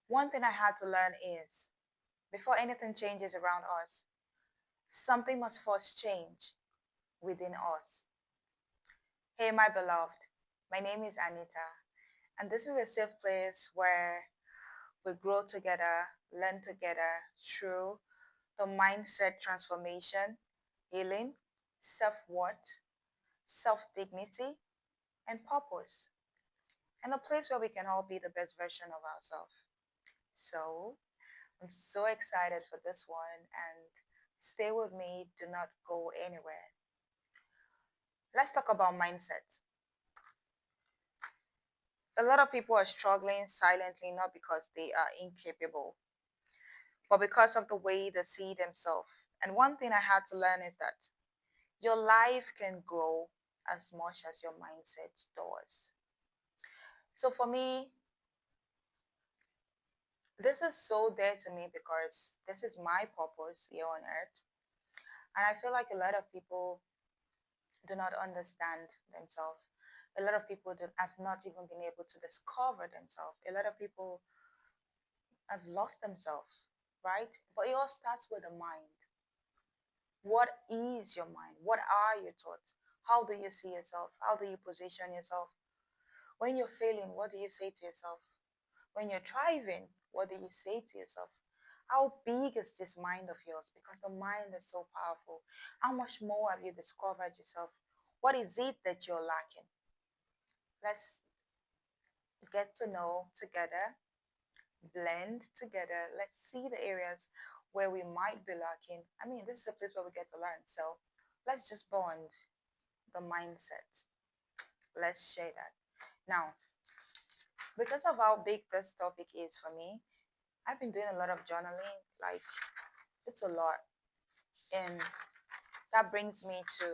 One thing I had to learn is before anything changes around us, something must first change within us. Hey, my beloved, my name is Anita, and this is a safe place where we grow together, learn together through the mindset transformation, healing, self worth, self dignity, and purpose, and a place where we can all be the best version of ourselves. So, I'm so excited for this one, and stay with me, do not go anywhere. Let's talk about mindset. A lot of people are struggling silently, not because they are incapable, but because of the way they see themselves. And one thing I had to learn is that your life can grow as much as your mindset does. So for me, this is so dear to me because this is my purpose here on earth. And I feel like a lot of people do not understand themselves. A lot of people have not even been able to discover themselves. A lot of people have lost themselves, right? But it all starts with the mind. What is your mind? What are your thoughts? How do you see yourself? How do you position yourself? When you're failing, what do you say to yourself? When you're thriving, what do you say to yourself? How big is this mind of yours? Because the mind is so powerful. How much more have you discovered yourself? What is it that you're lacking? Let's get to know together, blend together. Let's see the areas where we might be lacking. I mean, this is a place where we get to learn. So let's just bond the mindset. Let's share that. Now, because of how big this topic is for me, I've been doing a lot of journaling. Like, it's a lot. And that brings me to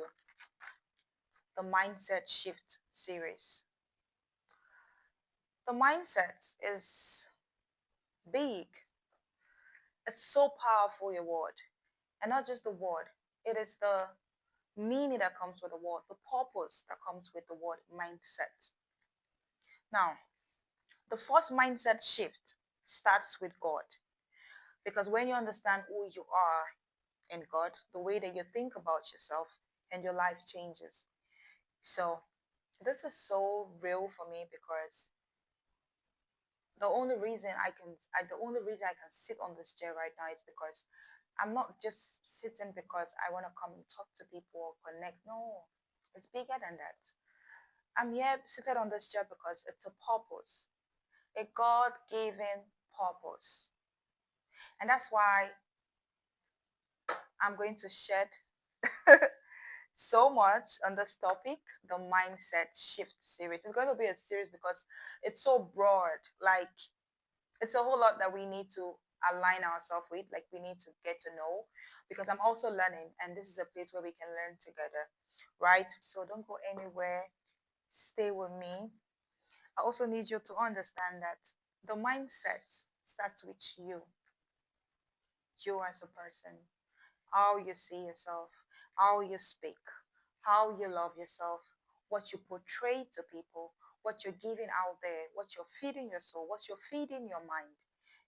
the mindset shift series. The mindset is big. It's so powerful, a word. And not just the word, it is the meaning that comes with the word, the purpose that comes with the word mindset. Now, the first mindset shift starts with God. Because when you understand who you are in God, the way that you think about yourself and your life changes. So, this is so real for me because the only reason I can sit on this chair right now is because I'm not just sitting because I want to come and talk to people or connect. No, it's bigger than that. I'm here seated on this chair because it's a purpose, a God-given purpose. And that's why I'm going to shed so much on this topic, the mindset shift series. It's going to be a series because it's so broad. Like, it's a whole lot that we need to align ourselves with, like we need to get to know, because I'm also learning, and this is a place where we can learn together, right? So don't go anywhere, stay with me. I also need you to understand that the mindset starts with you as a person, how you see yourself, how you speak, how you love yourself, what you portray to people, what you're giving out there, what you're feeding your soul, what you're feeding your mind.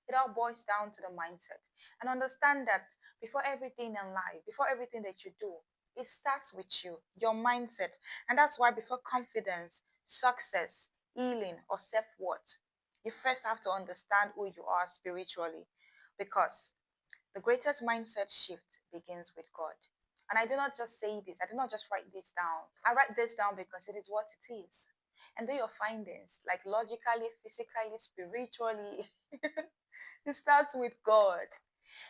It all boils down to the mindset. And understand that before everything in life, before everything that you do, it starts with you, your mindset. And that's why before confidence, success, healing, or self worth, you first have to understand who you are spiritually. Because the greatest mindset shift begins with God. And I do not just say this, I do not just write this down. I write this down because it is what it is. And do your findings, like logically, physically, spiritually, it starts with God.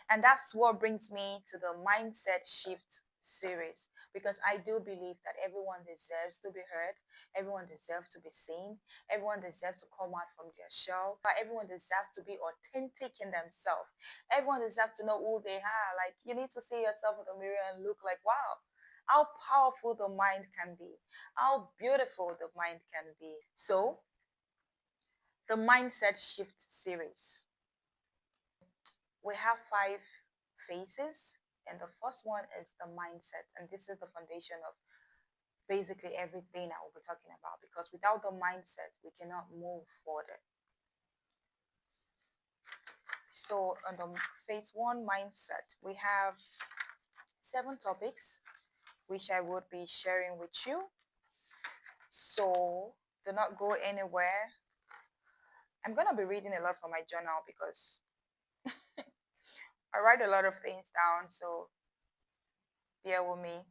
And that's what brings me to the mindset shift series, because I do believe that everyone deserves to be heard, everyone deserves to be seen, everyone deserves to come out from their shell, but everyone deserves to be authentic in themselves. Everyone deserves to know who they are. Like, you need to see yourself in the mirror and look like, wow, how powerful the mind can be, how beautiful the mind can be. So, the mindset shift series. We have five phases, and the first one is the mindset, and this is the foundation of basically everything I will be talking about, because without the mindset we cannot move further. So, on the phase one mindset, we have 7 topics which I would be sharing with you. So, do not go anywhere. I'm going to be reading a lot from my journal because I write a lot of things down. So, bear with me.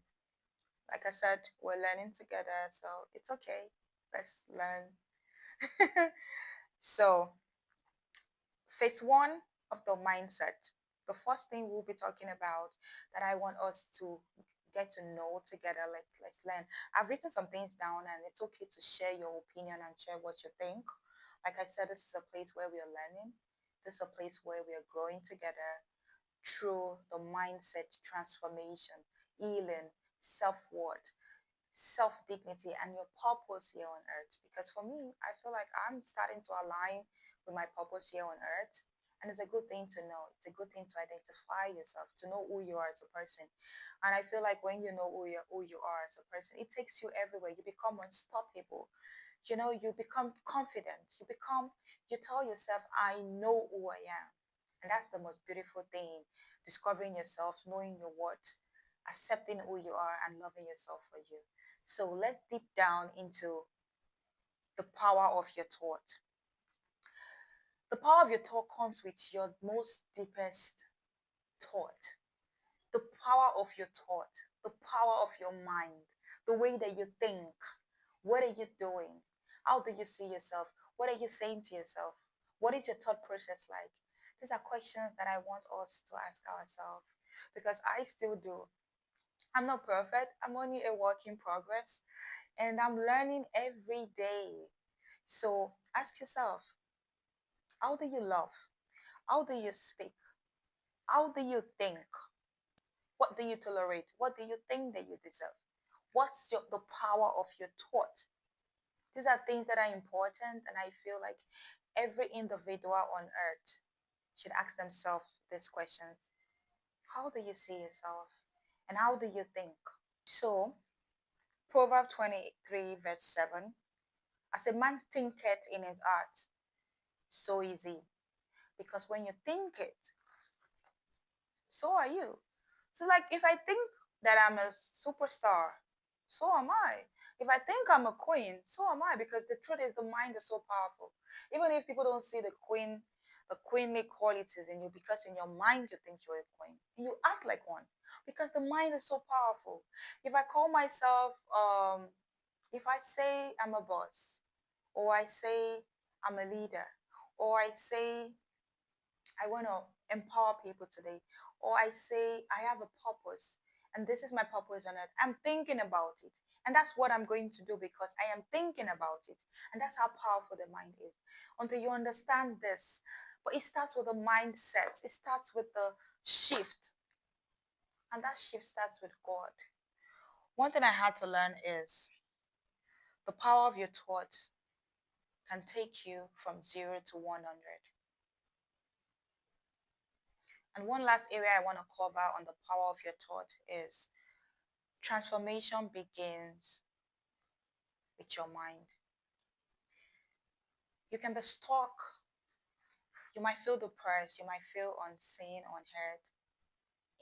Like I said, we're learning together. So, it's okay. Let's learn. So, phase one of the mindset. The first thing we'll be talking about that I want us to get to know together, like let's learn. I've written some things down and it's okay to share your opinion and share what you think. Like I said, this is a place where we are learning. This is a place where we are growing together through the mindset transformation, healing, self-worth, self-dignity, and your purpose here on earth. Because for me, I feel like I'm starting to align with my purpose here on earth. And it's a good thing to know. It's a good thing to identify yourself, to know who you are as a person. And I feel like when you know who you are as a person, it takes you everywhere. You become unstoppable. You become confident. You tell yourself, I know who I am. And that's the most beautiful thing. Discovering yourself, knowing your worth, accepting who you are, and loving yourself for you. So let's deep down into the power of your thought. The power of your thought comes with your most deepest thought. The power of your thought, the power of your mind, the way that you think. What are you doing? How do you see yourself? What are you saying to yourself? What is your thought process like? These are questions that I want us to ask ourselves because I still do. I'm not perfect. I'm only a work in progress and I'm learning every day. So ask yourself, how do you love? How do you speak? How do you think? What do you tolerate? What do you think that you deserve? The power of your thought? These are things that are important, and I feel like every individual on earth should ask themselves these questions. How do you see yourself? And how do you think? So, Proverb 23, verse 7, as a man thinketh in his heart, so is he. Because when you think it, so are you. So, like, if I think that I'm a superstar, so am I. If I think I'm a queen, so am I. Because the truth is, the mind is so powerful. Even if people don't see the queenly qualities in you, because in your mind you think you're a queen, and you act like one. Because the mind is so powerful. If I call myself, if I say I'm a boss, or I say I'm a leader, or I say I want to empower people today. Or I say, I have a purpose and this is my purpose on it. I'm thinking about it. And that's what I'm going to do because I am thinking about it. And that's how powerful the mind is. Until you understand this. But it starts with the mindset, it starts with the shift. And that shift starts with God. One thing I had to learn is the power of your thoughts can take you from 0 to 100. And one last area I want to cover on the power of your thought is transformation begins with your mind. You can be stuck. You might feel depressed. You might feel unseen, unheard,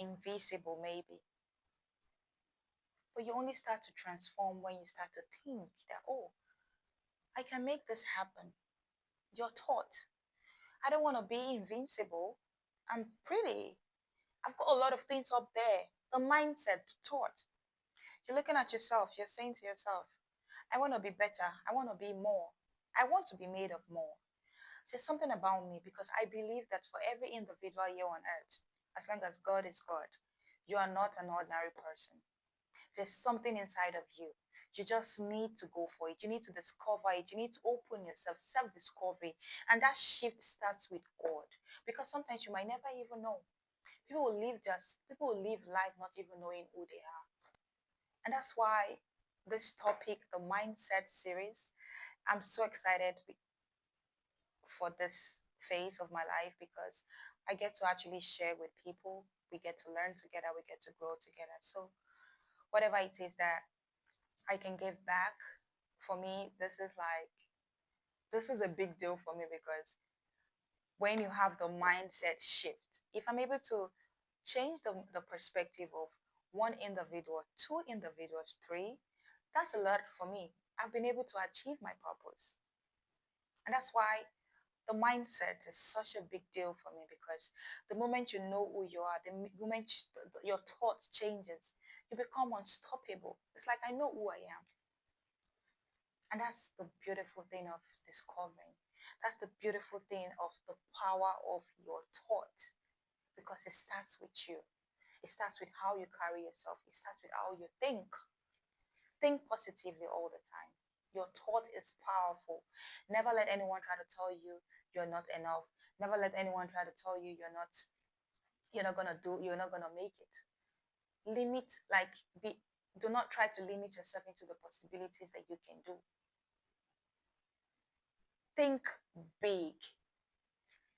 invisible, maybe. But you only start to transform when you start to think that, oh, I can make this happen. Your thought. I don't want to be invincible. I'm pretty. I've got a lot of things up there. The mindset, the thought. You're looking at yourself. You're saying to yourself, I want to be better. I want to be more. I want to be made of more. There's something about me because I believe that for every individual here on earth, as long as God is God, you are not an ordinary person. There's something inside of you. You just need to go for it. You need to discover it. You need to open yourself, self discovery. And that shift starts with God. Because sometimes you might never even know. People will live life not even knowing who they are. And that's why this topic, the mindset series, I'm so excited for this phase of my life because I get to actually share with people. We get to learn together, we get to grow together. So, whatever it is that I can give back, for me, this is a big deal for me because when you have the mindset shift. If I'm able to change the perspective of one individual, two individuals, three, that's a lot for me. I've been able to achieve my purpose. And that's why the mindset is such a big deal for me, because the moment you know who you are, the moment your thoughts changes, you become unstoppable. It's like I know who I am. And that's the beautiful thing of discovering. That's the beautiful thing of the power of your thought, because it starts with you. It starts with how you carry yourself. It starts with how you think. Think positively all the time. Your thought is powerful. Never let anyone try to tell you you're not enough. Never let anyone try to tell you you're not gonna make it. Limit, like, be do not try to limit yourself into the possibilities that you can do. Think big.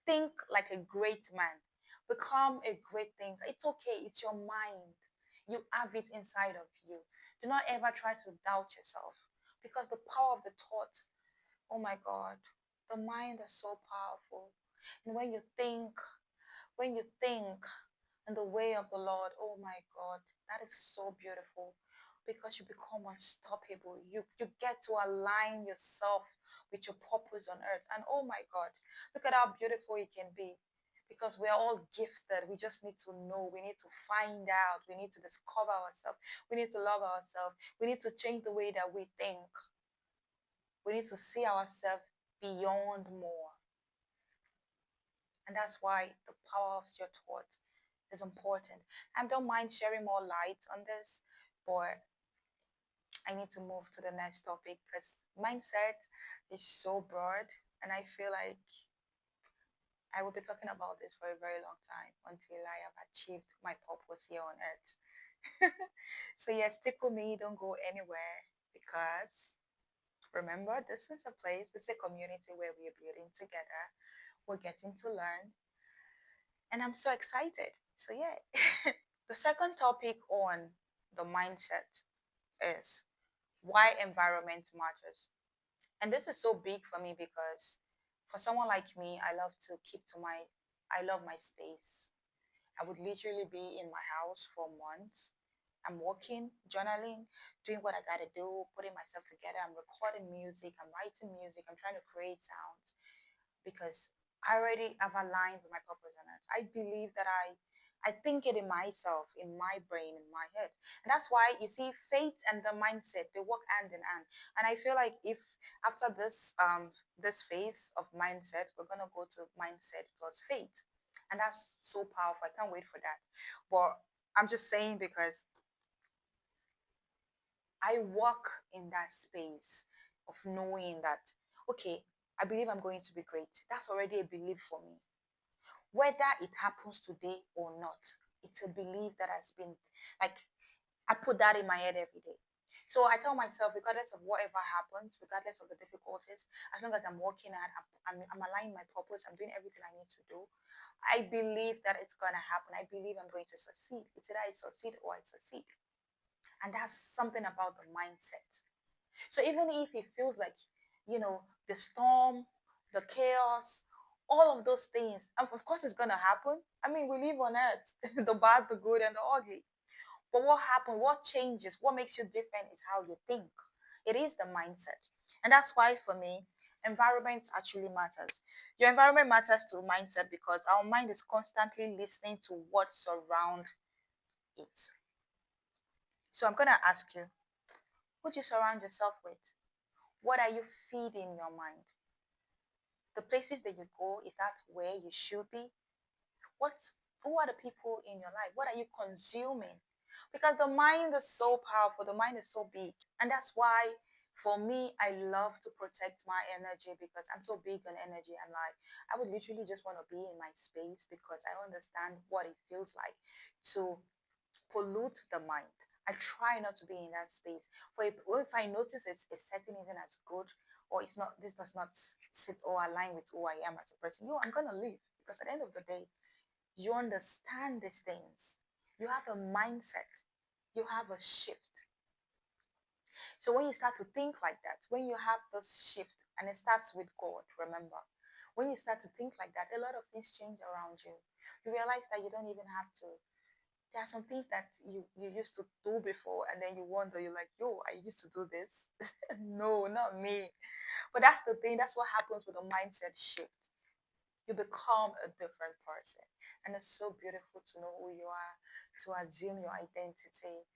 Think like a great man. Become a great thinker. It's okay. It's your mind. You have it inside of you. Do not ever try to doubt yourself, because the power of the thought, oh my God, the mind is so powerful. And when you think in the way of the Lord, oh my God, that is so beautiful, because you become unstoppable. You get to align yourself with your purpose on earth. And oh my God, look at how beautiful it can be. Because we're all gifted. We just need to know. We need to find out. We need to discover ourselves. We need to love ourselves. We need to change the way that we think. We need to see ourselves beyond more. And that's why the power of your thought is important. I don't mind sharing more light on this, but I need to move to the next topic, because mindset is so broad, and I feel like I will be talking about this for a very long time until I have achieved my purpose here on earth. So, yes, stick with me, don't go anywhere, because remember, this is a community where we are building together, we're getting to learn, and I'm so excited. So, yeah. The second topic on the mindset is why environment matters. And this is so big for me, because for someone like me, I love my space. I would literally be in my house for months. I'm working, journaling, doing what I gotta do, putting myself together. I'm recording music, I'm writing music, I'm trying to create sounds, because I already have aligned with my purpose on earth. I believe that I think it in myself, in my brain, in my head. And that's why you see faith and the mindset, they work hand in hand. And I feel like if after this phase of mindset, we're gonna go to mindset plus faith. And that's so powerful. I can't wait for that. But I'm just saying, because I walk in that space of knowing that, okay, I believe I'm going to be great. That's already a belief for me. Whether it happens today or not, it's a belief that has been, like, I put that in my head every day. So I tell myself, regardless of whatever happens, regardless of the difficulties, as long as I'm working at, I'm aligning my purpose, I'm doing everything I need to do, I believe that it's going to happen. I believe I'm going to succeed. It's either I succeed or I succeed. And that's something about the mindset. So even if it feels like, the storm, the chaos, all of those things, of course it's gonna happen. I mean, we live on earth, the bad, the good, and the ugly. But what happens, what changes, what makes you different is how you think. It is the mindset. And that's why for me, environment actually matters. Your environment matters to mindset, because our mind is constantly listening to what surrounds it. So I'm gonna ask you, who do you surround yourself with? What are you feeding your mind? The places that you go, is that where you should be? what who are the people in your life? What are you consuming? Because the mind is so powerful, the mind is so big. And that's why for me, I love to protect my energy, because I'm so big on energy. I'm like, I would literally just want to be in my space, because I understand what it feels like to pollute the mind. I try not to be in that space. If I notice a setting isn't as good, or this does not sit or align with who I am as a person, I'm gonna leave, because at the end of the day, you understand these things. You have a mindset. You have a shift. So when you start to think like that, when you have this shift, and it starts with God, remember, When you start to think like that, a lot of things change around you. You realize that you don't even have to. There are some things that you used to do before, and then you wonder, you're like, yo, I used to do this. No, not me. But that's the thing. That's what happens with a mindset shift. You become a different person. And it's so beautiful to know who you are, to assume your identity,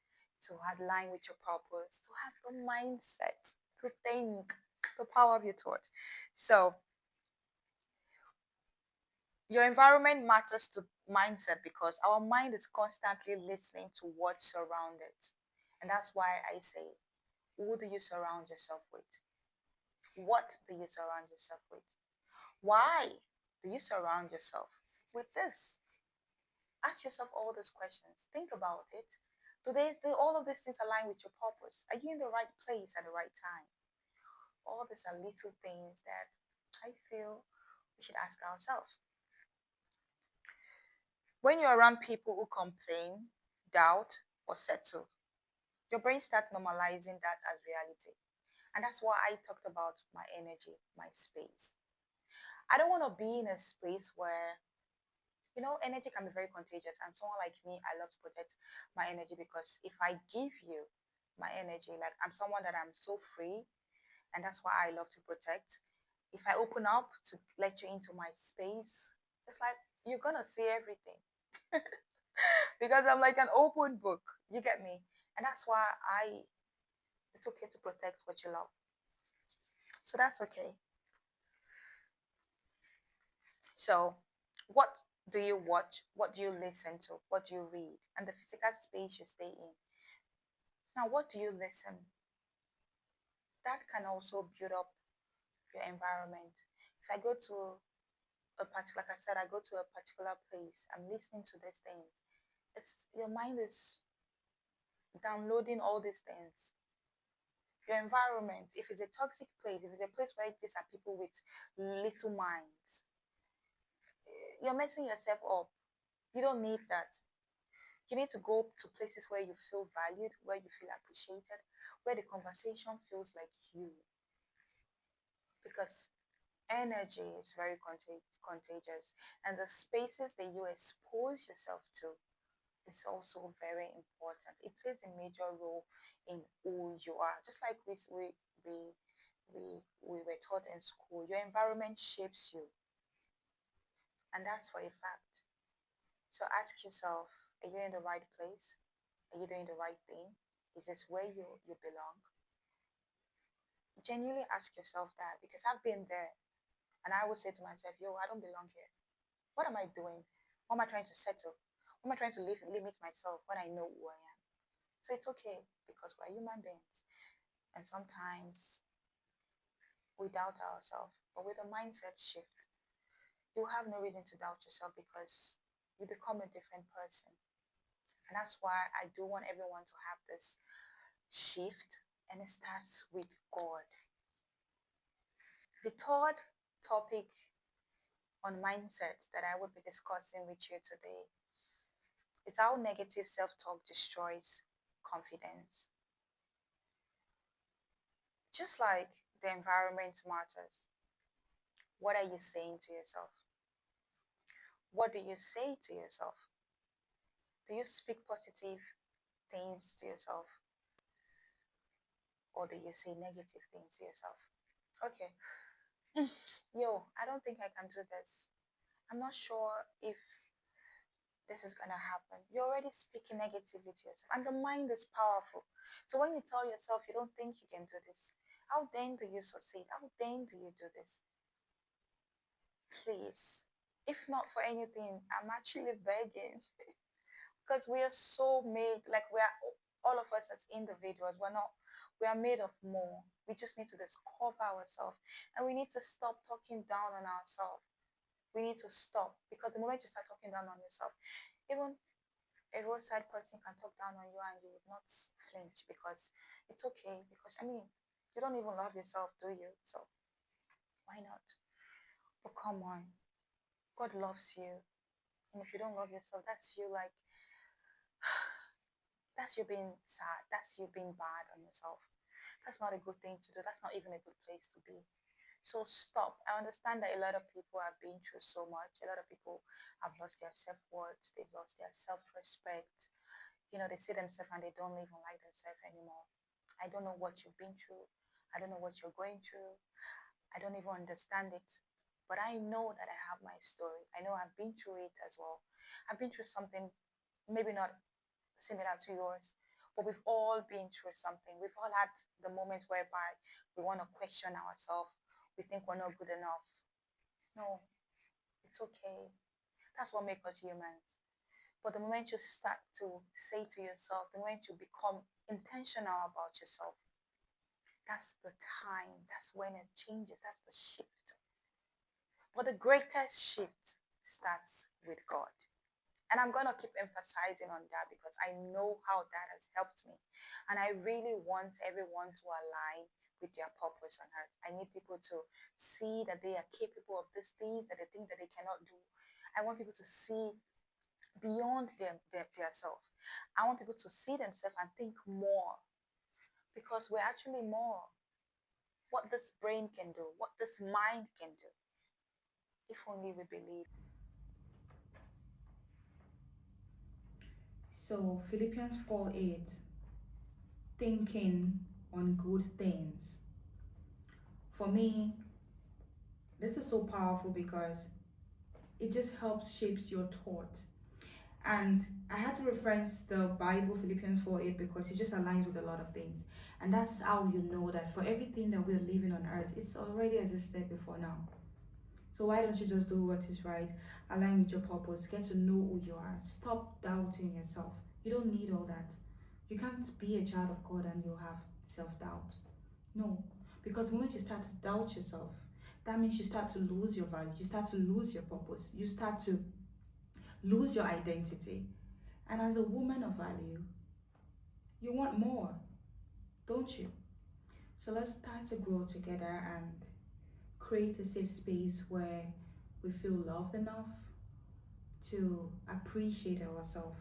to align with your purpose, to have the mindset, to think, the power of your thought. So, your environment matters to mindset because our mind is constantly listening to what's around it. And that's why I say, who do you surround yourself with? What do you surround yourself with? Why do you surround yourself with this? Ask yourself all these questions. Think about it. Do all of these things align with your purpose? Are you in the right place at the right time? All these are little things that I feel we should ask ourselves. When you're around people who complain, doubt, or settle, your brain starts normalizing that as reality. And that's why I talked about my energy, my space. I don't want to be in a space where, energy can be very contagious. And someone like me, I love to protect my energy because if I give you my energy, like I'm someone that I'm so free, and that's why I love to protect. If I open up to let you into my space, it's like you're gonna see everything because I'm like an open book. You get me? And that's why it's okay to protect what you love. So that's okay. So, what do you watch? What do you listen to? What do you read? And the physical space you stay in. Now, what do you listen? That can also build up your environment. If I go to a particular, like I said, I go to a particular place, I'm listening to these things. It's your mind is downloading all these things. Your environment, if it's a toxic place, if it's a place where these are people with little minds, you're messing yourself up. You don't need that. You need to go to places where you feel valued, where you feel appreciated, where the conversation feels like you. Because energy is very contagious, and the spaces that you expose yourself to is also very important. It plays a major role in who you are. Just like we, we were taught in school, your environment shapes you, and that's for a fact. So ask yourself, are you in the right place? Are you doing the right thing? Is this where you belong? Genuinely ask yourself that because I've been there and I would say to myself, yo, I don't belong here. What am I doing? What am I trying to settle? What am I trying to limit myself when I know who I am? So it's okay because we're human beings. And sometimes we doubt ourselves. But with a mindset shift, you have no reason to doubt yourself because you become a different person. And that's why I do want everyone to have this shift. And it starts with God. The third topic on mindset that I would be discussing with you today is how negative self talk destroys confidence. Just like the environment matters, what are you saying to yourself? What do you say to yourself? Do you speak positive things to yourself or do you say negative things to yourself? Okay, yo, I don't think I can do this. I'm not sure if this is gonna happen. You're already speaking negatively to yourself, and the mind is powerful. So when you tell yourself you don't think you can do this, how then do you succeed? How then do you do this? Please, if not for anything, I'm actually begging because we are so made like we are all of us as individuals. We're not. We are made of more. We just need to discover ourselves, and we need to stop talking down on ourselves. We need to stop because the moment you start talking down on yourself, even a roadside person can talk down on you and you would not flinch because it's okay. Because I mean, you don't even love yourself, do you? So why not? But come on, God loves you, and if you don't love yourself, that's you like that's you being sad. That's you being bad on yourself. That's not a good thing to do. That's not even a good place to be. So stop. I understand that a lot of people have been through so much. A lot of people have lost their self worth, they've lost their self respect. They see themselves and they don't even like themselves anymore. I don't know what you've been through. I don't know what you're going through. I don't even understand it. But I know that I have my story. I know I've been through it as well. I've been through something maybe not similar to yours, but we've all been through something. We've all had the moments whereby we want to question ourselves. We think we're not good enough. No, it's okay. That's what makes us humans. But the moment you start to say to yourself, the moment you become intentional about yourself, that's the time. That's when it changes. That's the shift. But the greatest shift starts with God. And I'm going to keep emphasizing on that because I know how that has helped me. And I really want everyone to align with their purpose on earth. I need people to see that they are capable of these things, that they think that they cannot do. I want people to see beyond their self. I want people to see themselves and think more because we're actually more. What this brain can do, what this mind can do, if only we believe. So Philippians 4:8, thinking on good things. For me, this is so powerful because it just helps shapes your thought. And I had to reference the Bible, Philippians 4:8, because it just aligns with a lot of things. And that's how you know that for everything that we're living on earth, it's already existed before now. So why don't you just do what is right? Align with your purpose. Get to know who you are. Stop doubting yourself. You don't need all that. You can't be a child of God and you have self-doubt. No. Because the moment you start to doubt yourself, that means you start to lose your value. You start to lose your purpose. You start to lose your identity. And as a woman of value, you want more, don't you? So let's start to grow together and create a safe space where we feel loved enough to appreciate ourselves.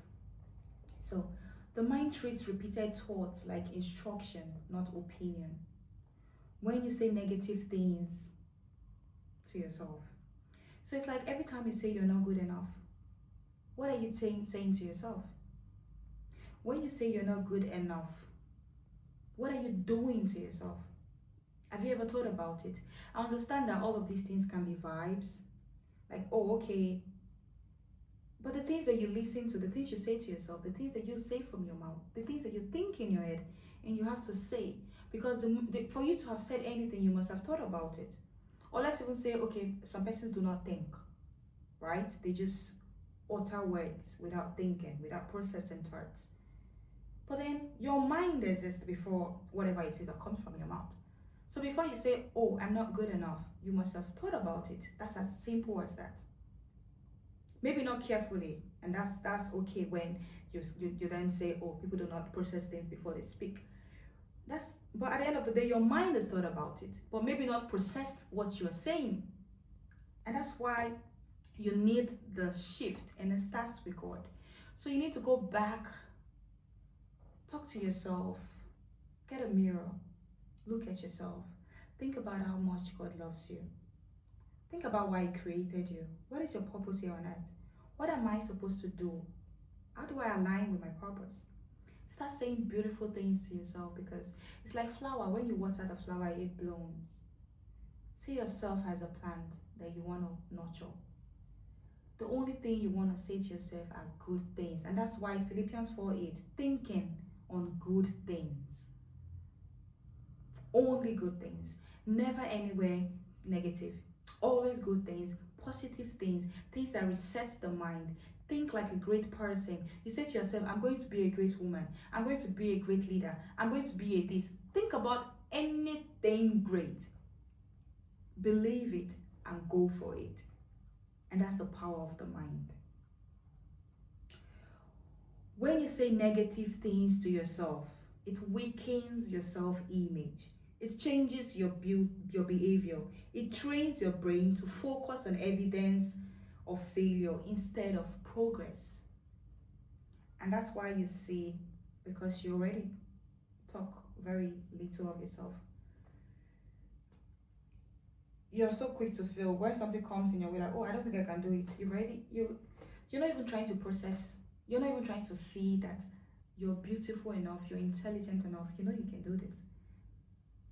So the mind treats repeated thoughts like instruction, not opinion. When you say negative things to yourself, so it's like every time you say you're not good enough, what are you saying to yourself? When you say you're not good enough, what are you doing to yourself? Have you ever thought about it? I understand that all of these things can be vibes, like, oh, okay. But the things that you listen to, the things you say to yourself, the things that you say from your mouth, the things that you think in your head, and you have to say, because for you to have said anything, you must have thought about it. Or let's even say, okay, some persons do not think, right? They just utter words without thinking, without processing thoughts. But then your mind exists before whatever it is that comes from your mouth. So before you say, oh, I'm not good enough, you must have thought about it. That's as simple as that. Maybe not carefully, and that's okay when you then say, oh, people do not process things before they speak. That's But at the end of the day, your mind has thought about it, but maybe not processed what you're saying. And that's why you need the shift, and it starts with God. So you need to go back, talk to yourself, get a mirror, look at yourself, think about how much God loves you. Think about why He created you. What is your purpose here on earth? What am I supposed to do? How do I align with my purpose? Start saying beautiful things to yourself, because it's like flower. When you water the flower, it blooms. See yourself as a plant that you want to nurture. The only thing you want to say to yourself are good things. And that's why Philippians 4:8, thinking on good things. Only good things. Never anywhere negative. Always good things, positive things, things that resets the mind. Think like a great person. You say to yourself, I'm going to be a great woman. I'm going to be a great leader. I'm going to be a this. Think about anything great. Believe it and go for it. And that's the power of the mind. When you say negative things to yourself, it weakens your self-image. It changes your behavior. It trains your brain to focus on evidence of failure instead of progress. And that's why you see, because you already talk very little of yourself. you're so quick to feel when something comes in your way, like, oh, I don't think I can do it. You're not even trying to process. You're not even trying to see that you're beautiful enough, you're intelligent enough, you know you can do this.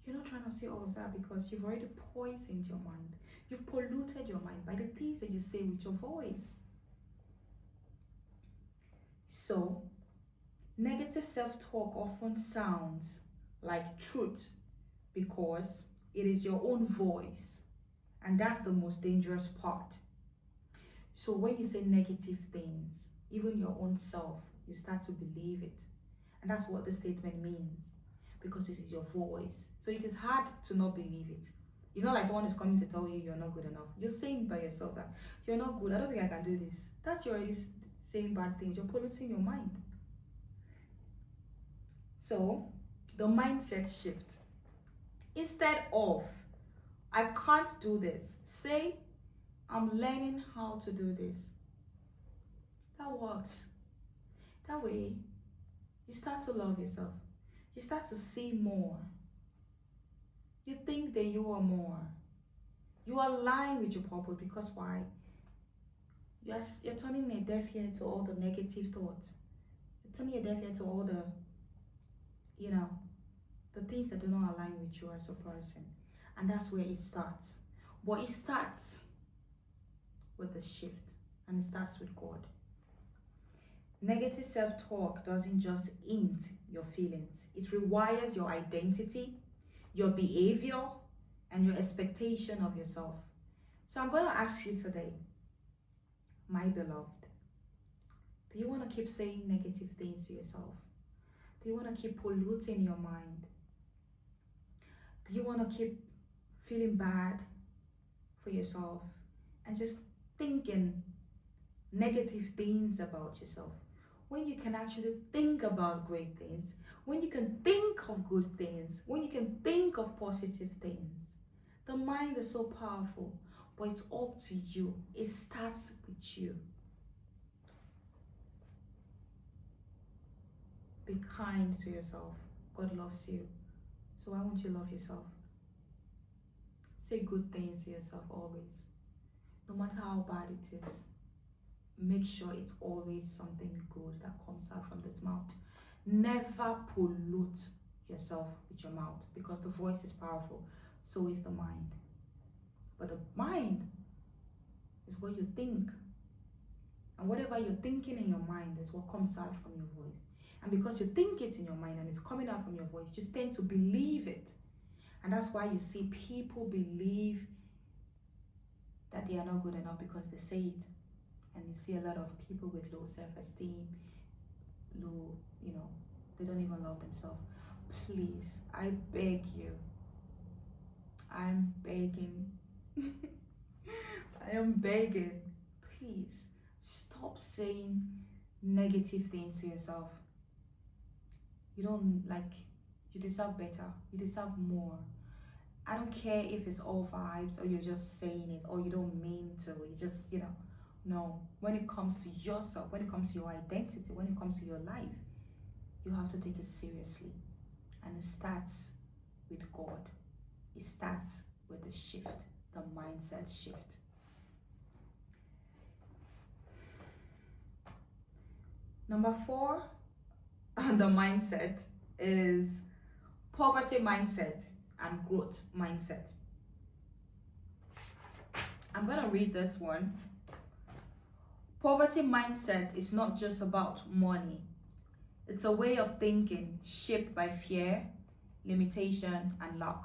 You're not trying to see all of that because you've already poisoned your mind. You've polluted your mind by the things that you say with your voice. So, negative self talk often sounds like truth because it is your own voice, and that's the most dangerous part. So, when you say negative things, even your own self, you start to believe it. And that's what the statement means because it is your voice. So, it is hard to not believe it. It's not like someone is coming to tell you you're not good enough. You're saying by yourself that you're not good. I don't think I can do this. That's you already saying bad things. You're polluting your mind. So, the mindset shift. Instead of, I can't do this, say, I'm learning how to do this. That works. That way, you start to love yourself. You start to see more. You think that you are more. You align with your purpose because why? You're turning a deaf ear to all the negative thoughts. You're turning a deaf ear to all you know, the things that do not align with you as a person. And that's where it starts. But it starts with the shift and it starts with God. Negative self talk doesn't just end your feelings, it rewires your identity, your behavior, and your expectation of yourself. So I'm going to ask you today, my beloved, do you want to keep saying negative things to yourself? Do you want to keep polluting your mind? Do you want to keep feeling bad for yourself and just thinking negative things about yourself? When you can actually think about great things, when you can think of good things, when you can think of positive things. The mind is so powerful, but it's up to you. It starts with you. Be kind to yourself. God loves you. So why won't you love yourself? Say good things to yourself always. No matter how bad it is, make sure it's always something good that comes out from this mouth. Never pollute yourself with your mouth because the voice is powerful. So is the mind. But the mind is what you think. And whatever you're thinking in your mind is what comes out from your voice. And because you think it in your mind and it's coming out from your voice, you just tend to believe it. And that's why you see people believe that they are not good enough because they say it. And you see a lot of people with low self-esteem, low, they don't even love themselves. Please, I beg you, I'm begging, I am begging, please stop saying negative things to yourself. You don't you deserve better, you deserve more. I don't care if it's all vibes or you're just saying it or you don't mean to, you just, no. When it comes to yourself, when it comes to your identity, when it comes to your life, you have to take it seriously. And it starts with God. It starts with the shift, the mindset shift. Number 4 on the mindset is poverty mindset and growth mindset. I'm going to read this one. Poverty mindset is not just about money. It's a way of thinking shaped by fear, limitation, and lack.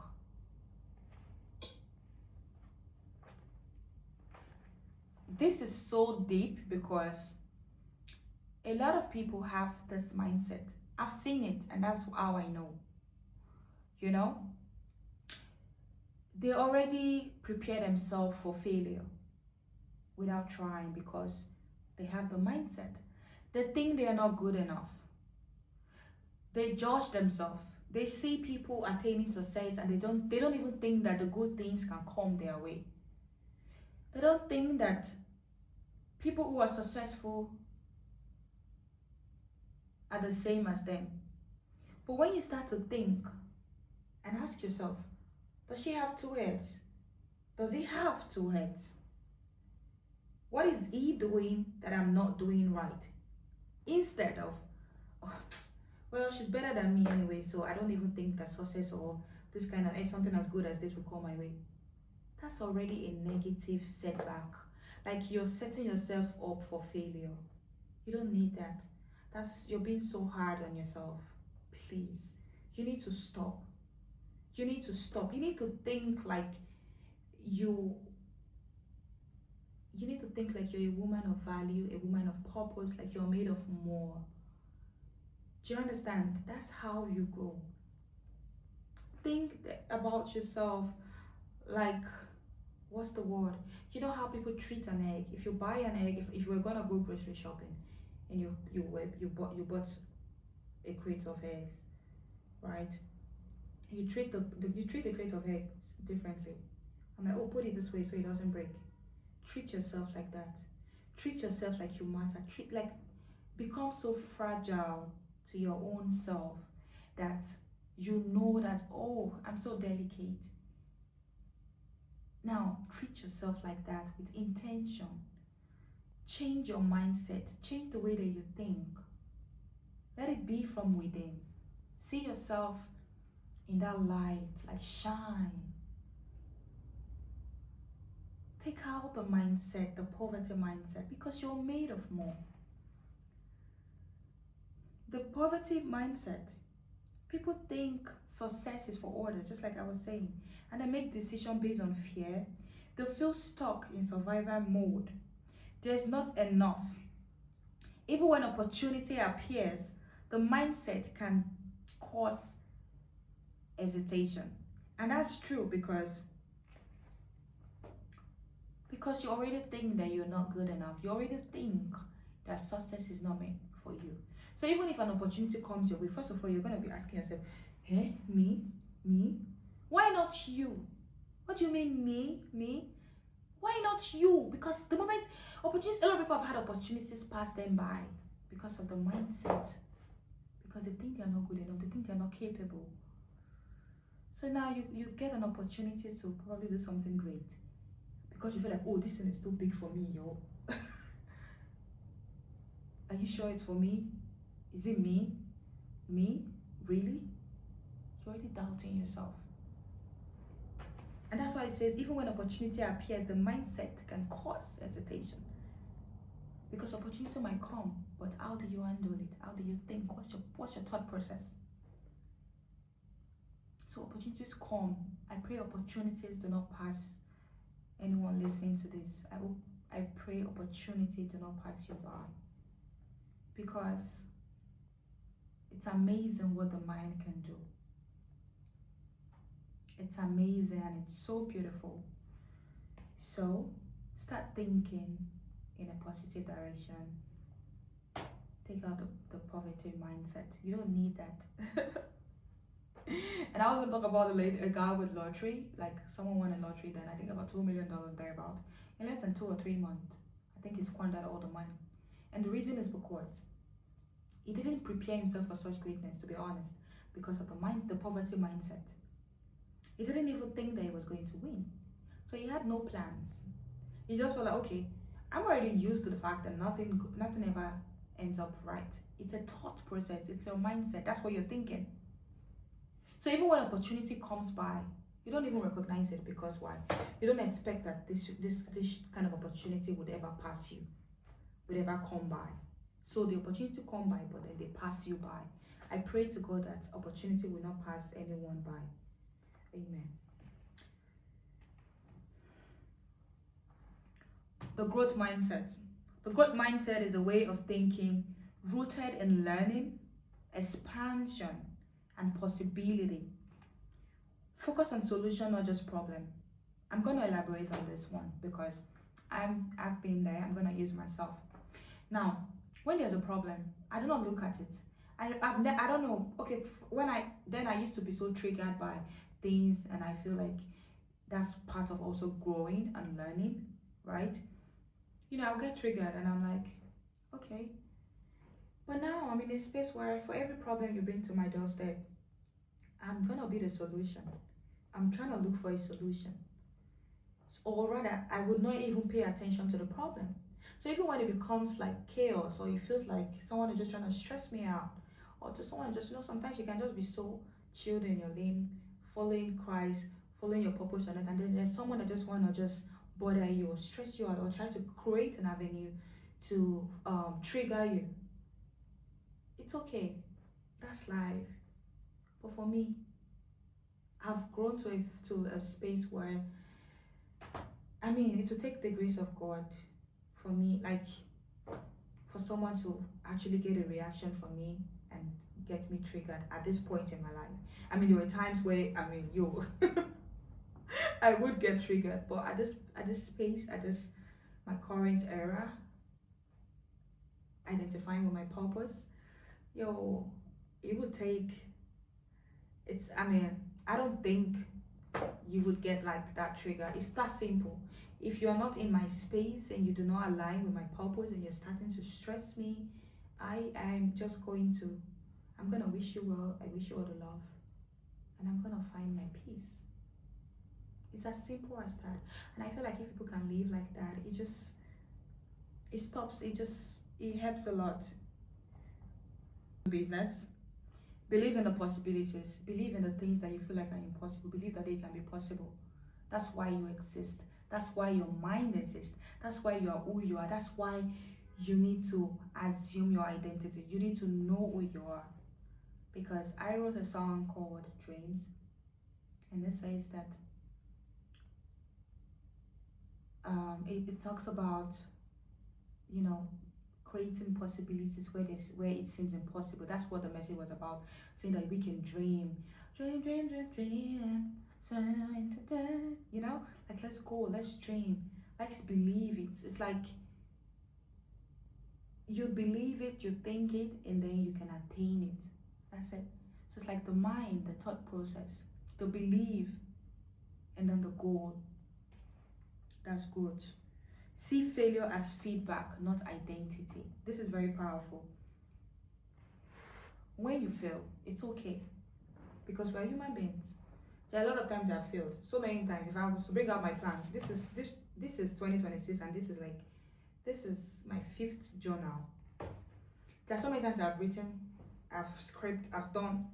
This is so deep because a lot of people have this mindset. I've seen it, and that's how I know. They already prepare themselves for failure without trying because they have the mindset. They think they are not good enough. They judge themselves. They see people attaining success and they don't even think that the good things can come their way. They don't think that people who are successful are the same as them. But when you start to think and ask yourself, does she have 2 heads? Does he have two heads? What is he doing that I'm not doing right? Instead of, oh, well, she's better than me anyway, so I don't even think that success or this kind of something as good as this will come my way. That's already a negative setback. Like you're setting yourself up for failure. You don't need that. You're being so hard on yourself. Please. You need to stop. You need to stop. You need to think like you you need to think like you're a woman of value, a woman of purpose, like you're made of more. Do you understand? That's how you grow. Think about yourself like, what's the word? You know how people treat an egg. If you buy an egg, if you were gonna go grocery shopping, and you bought a crate of eggs, right? You treat the crate of eggs differently. I'm like, oh, put it this way so it doesn't break. Treat yourself like that. Treat yourself like you matter. Treat like become so fragile to your own self that you know that, oh, I'm so delicate. Now treat yourself like that with intention. Change your mindset. Change the way that you think. Let it be from within. See yourself in that light, like shine. Take out the mindset, the poverty mindset, because you're made of more. The poverty mindset, people think success is for others, just like I was saying, and they make decisions based on fear. They feel stuck in survival mode. There's not enough. Even when opportunity appears, the mindset can cause hesitation. And that's true because you already think that you're not good enough. You already think that success is not meant for you. So even if an opportunity comes your way, first of all, you're going to be asking yourself, hey, me? Me? Why not you? What do you mean me? Why not you? Because the moment opportunities, a lot of people have had opportunities pass them by because of the mindset. Because they think they're not good enough, they think they're not capable. So now you get an opportunity to probably do something great. Because you feel like, oh, this thing is too big for me, yo. Are you sure it's for me? Is it me? Me? Really? You're already doubting yourself. And that's why it says, even when opportunity appears, the mindset can cause hesitation. Because opportunity might come, but how do you handle it? How do you think? What's your thought process? So opportunities come. I pray opportunities do not pass anyone listening to this. I pray opportunity do not pass you by. Because it's amazing what the mind can do. It's amazing and it's so beautiful. So start thinking in a positive direction. Take out the poverty mindset. You don't need that. And I was gonna talk about a guy with lottery. Like someone won a lottery, then I think about $2 million thereabout. In less than 2 or 3 months, I think he squandered all the money. And the reason is because he didn't prepare himself for such greatness, to be honest, because of the poverty mindset. He didn't even think that he was going to win. So he had no plans. He just felt like, okay, I'm already used to the fact that nothing ever ends up right. It's a thought process, it's your mindset. That's what you're thinking. So even when opportunity comes by, you don't even recognize it because why? You don't expect that this kind of opportunity would ever pass you, would ever come by. So the opportunity come by, but then they pass you by. I pray to God that opportunity will not pass anyone by. Amen. The growth mindset. The growth mindset is a way of thinking rooted in learning, expansion, and possibility. Focus on solution, not just problem. I'm going to elaborate on this one because I've been there. I'm going to use myself. Now, when there's a problem, I do not look at it. I don't know. Okay, I used to be so triggered by things, and I feel like that's part of also growing and learning, right? I'll get triggered, and I'm like, okay. But now I'm in a space where for every problem you bring to my doorstep, I'm gonna be the solution. I'm trying to look for a solution. or rather, I would not even pay attention to the problem. So even when it becomes like chaos, or it feels like someone is just trying to stress me out, or just someone just, sometimes you can just be so chilled in your lane, following Christ, following your purpose on it, and then there's someone that just want to just bother you or stress you out or try to create an avenue to trigger you. It's okay. That's life. But for me, I've grown to a space where, I mean, it will take the grace of God for me, like for someone to actually get a reaction from me and get me triggered at this point in my life. I mean, there were times where, I mean, yo, I would get triggered, but at this space, at this my current era, identifying with my purpose, yo, it would take. It's. I mean, I don't think you would get like that trigger. It's that simple. If you're not in my space and you do not align with my purpose and you're starting to stress me, I am just going to, I'm gonna wish you well. I wish you all the love, and I'm gonna find my peace. It's as simple as that. And I feel like if people can live like that, it stops. It helps a lot. Business. Believe in the possibilities. Believe in the things that you feel like are impossible. Believe that they can be possible. That's why you exist. That's why your mind exists. That's why you are who you are. That's why you need to assume your identity. You need to know who you are. Because I wrote a song called Dreams, and it says that it talks about, you know, creating possibilities where it seems impossible. That's what the message was about, saying that we can dream, dream, dream, dream, dream. You know, like let's go, let's dream, let's believe it. It's like you believe it, you think it, and then you can attain it. That's it. So it's like the mind, the thought process, the belief, and then the goal. That's good. See failure as feedback, not identity. This is very powerful. When you fail, it's okay because we're human beings. There are a lot of times I've failed. So many times. If I was to bring out my plan, this is 2026, and this is my fifth journal. There are so many times I've written, I've script, I've done.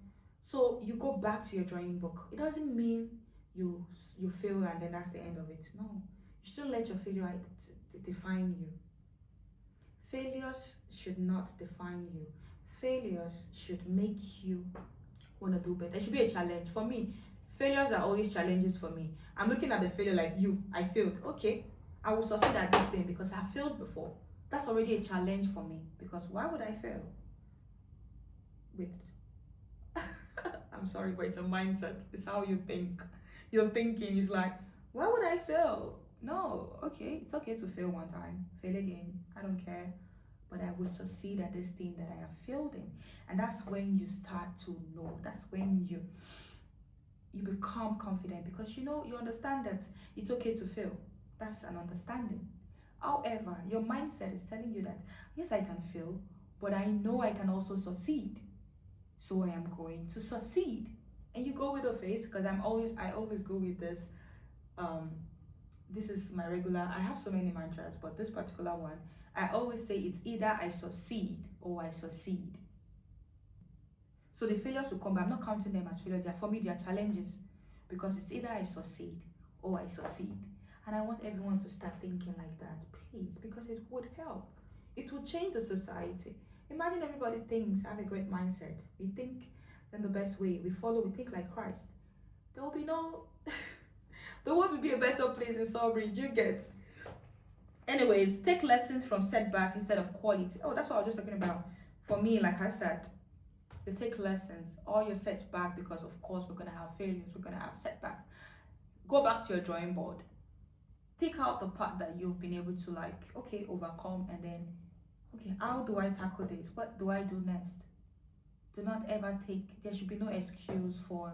So you go back to your drawing book. It doesn't mean you fail and then that's the end of it. No, you still let your failure define you. Failures should not define you. Failures should make you want to do better. It should be a challenge. For me, failures are always challenges for me. I'm looking at the failure like you. I failed. Okay, I will succeed at this thing because I failed before. That's already a challenge for me because why would I fail? Wait, I'm sorry, but it's a mindset. It's how you think. Your thinking is like, why would I fail? No, okay, it's okay to fail one time, fail again. I don't care. But I will succeed at this thing that I have failed in. And that's when you start to know. That's when you become confident because you understand that it's okay to fail. That's an understanding. However, your mindset is telling you that yes, I can fail, but I know I can also succeed. So I am going to succeed. And you go with the face because I always go with this. Um, this is my regular. I have so many mantras, but this particular one, I always say it's either I succeed or I succeed. So the failures will come, but I'm not counting them as failures. For me, they are challenges because it's either I succeed or I succeed. And I want everyone to start thinking like that, please, because it would help. It would change the society. Imagine everybody thinks, have a great mindset. We think in the best way. We follow, we think like Christ. There will be no, the world will be a better place in Sobridge. You get. Anyways, take lessons from setback instead of quality. Oh, that's what I was just talking about. For me, like I said, you take lessons, all your setback, because of course we're gonna have failures, we're gonna have setbacks. Go back to your drawing board. Take out the part that you've been able to overcome, and then how do I tackle this? What do I do next? Do not ever there should be no excuse for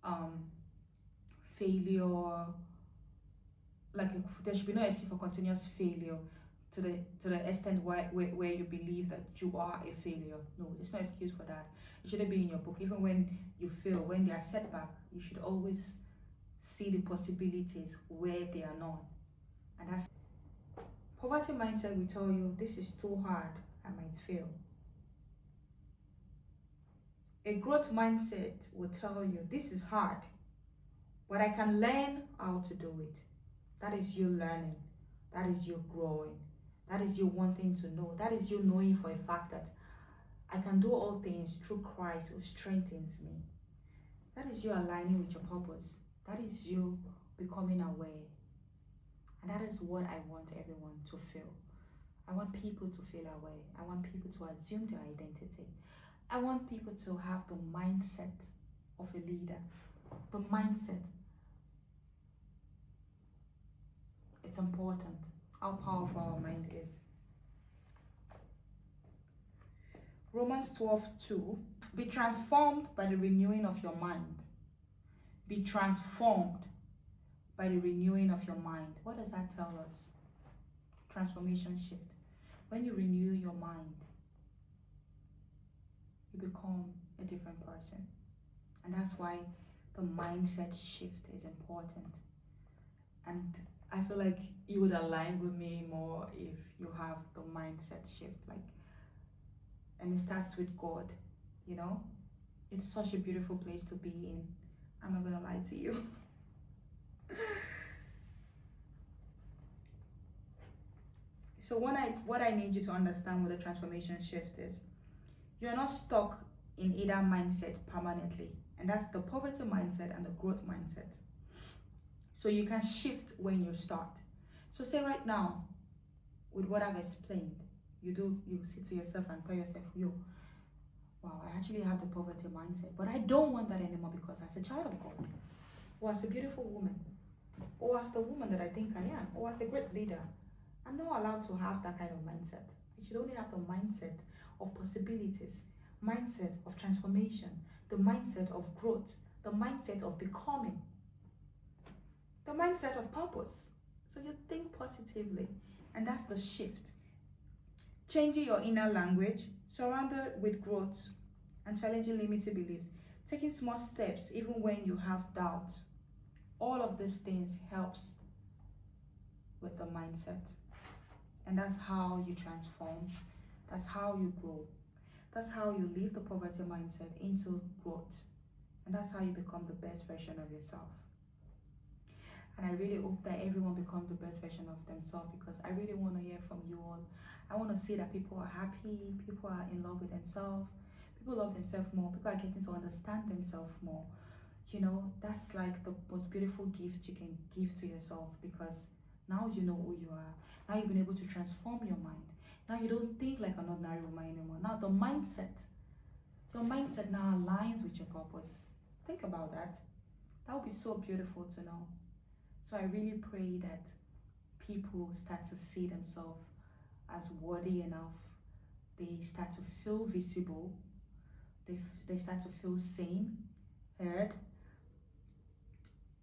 um failure. There should be no excuse for continuous failure to the extent where you believe that you are a failure. No, there's no excuse for that. It shouldn't be in your book. Even when you fail, when there are setback, you should always see the possibilities where they are not. And that's poverty mindset will tell you this is too hard, I might fail. A growth mindset will tell you this is hard, but I can learn how to do it. That is you learning. That is you growing. That is you wanting to know. That is you knowing for a fact that I can do all things through Christ who strengthens me. That is you aligning with your purpose. That is you becoming aware. And that is what I want everyone to feel. I want people to feel aware. I want people to assume their identity. I want people to have the mindset of a leader. The mindset. It's important how powerful our mind is. Romans 12:2. Be transformed by the renewing of your mind. Be transformed by the renewing of your mind. What does that tell us? Transformation shift. When you renew your mind, you become a different person. And that's why the mindset shift is important. And I feel like you would align with me more if you have the mindset shift. And it starts with God, you know? It's such a beautiful place to be in. I'm not gonna lie to you. So what I need you to understand with the transformation shift is you're not stuck in either mindset permanently. And that's the poverty mindset and the growth mindset. So you can shift when you start. So say right now, with what I've explained, you sit to yourself and tell yourself, yo, wow, I actually have the poverty mindset, but I don't want that anymore because as a child of God, or as a beautiful woman, or as the woman that I think I am, or as a great leader, I'm not allowed to have that kind of mindset. I should only have the mindset of possibilities, mindset of transformation, the mindset of growth, the mindset of becoming, the mindset of purpose. So you think positively, and that's the shift. Changing your inner language, surrounded with growth and challenging limiting beliefs, taking small steps even when you have doubt. All of these things helps with the mindset. And that's how you transform. That's how you grow. That's how you leave the poverty mindset into growth. And that's how you become the best version of yourself. And I really hope that everyone becomes the best version of themselves because I really want to hear from you all. I want to see that people are happy, people are in love with themselves, people love themselves more, people are getting to understand themselves more. You know, that's like the most beautiful gift you can give to yourself because now you know who you are. Now you've been able to transform your mind. Now you don't think like an ordinary woman anymore. Now your mindset now aligns with your purpose. Think about that. That would be so beautiful to know. So I really pray that people start to see themselves as worthy enough. They start to feel visible. They start to feel seen, heard,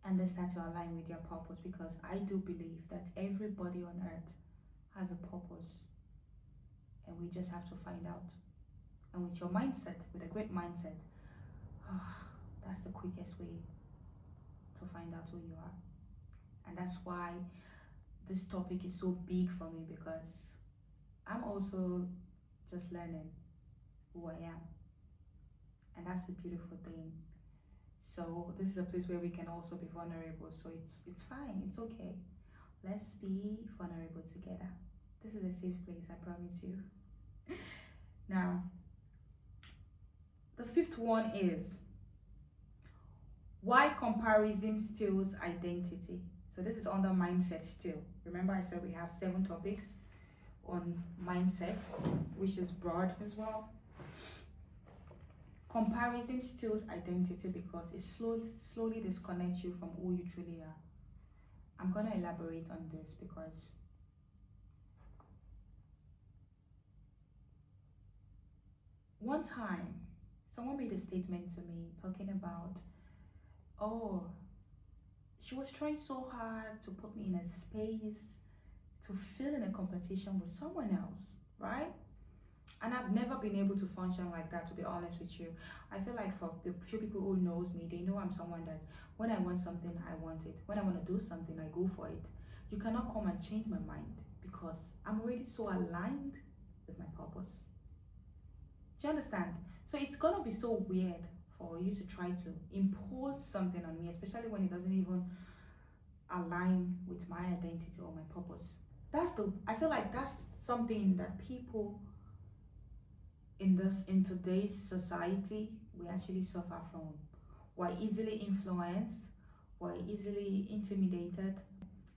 and they start to align with their purpose because I do believe that everybody on earth has a purpose and we just have to find out. And with your mindset, with a great mindset, that's the quickest way to find out who you are. And that's why this topic is so big for me because I'm also just learning who I am. And that's a beautiful thing. So this is a place where we can also be vulnerable. So it's fine, it's okay. Let's be vulnerable together. This is a safe place, I promise you. Now, the fifth one is why comparison steals identity. So this is under mindset still. Remember I said we have 7 topics on mindset, which is broad as well. Comparison steals identity because it slowly disconnects you from who you truly are. I'm going to elaborate on this because one time someone made a statement to me talking about, oh, she was trying so hard to put me in a space to feel in a competition with someone else, right? And I've never been able to function like that, to be honest with you. I feel like for the few people who knows me, they know I'm someone that when I want something, I want it. When I want to do something, I go for it. You cannot come and change my mind because I'm already so aligned with my purpose. Do you understand? So it's gonna be so weird for you to try to impose something on me, especially when it doesn't even align with my identity or my purpose. I feel like that's something that people in today's society we actually suffer from. We're easily influenced, we're easily intimidated.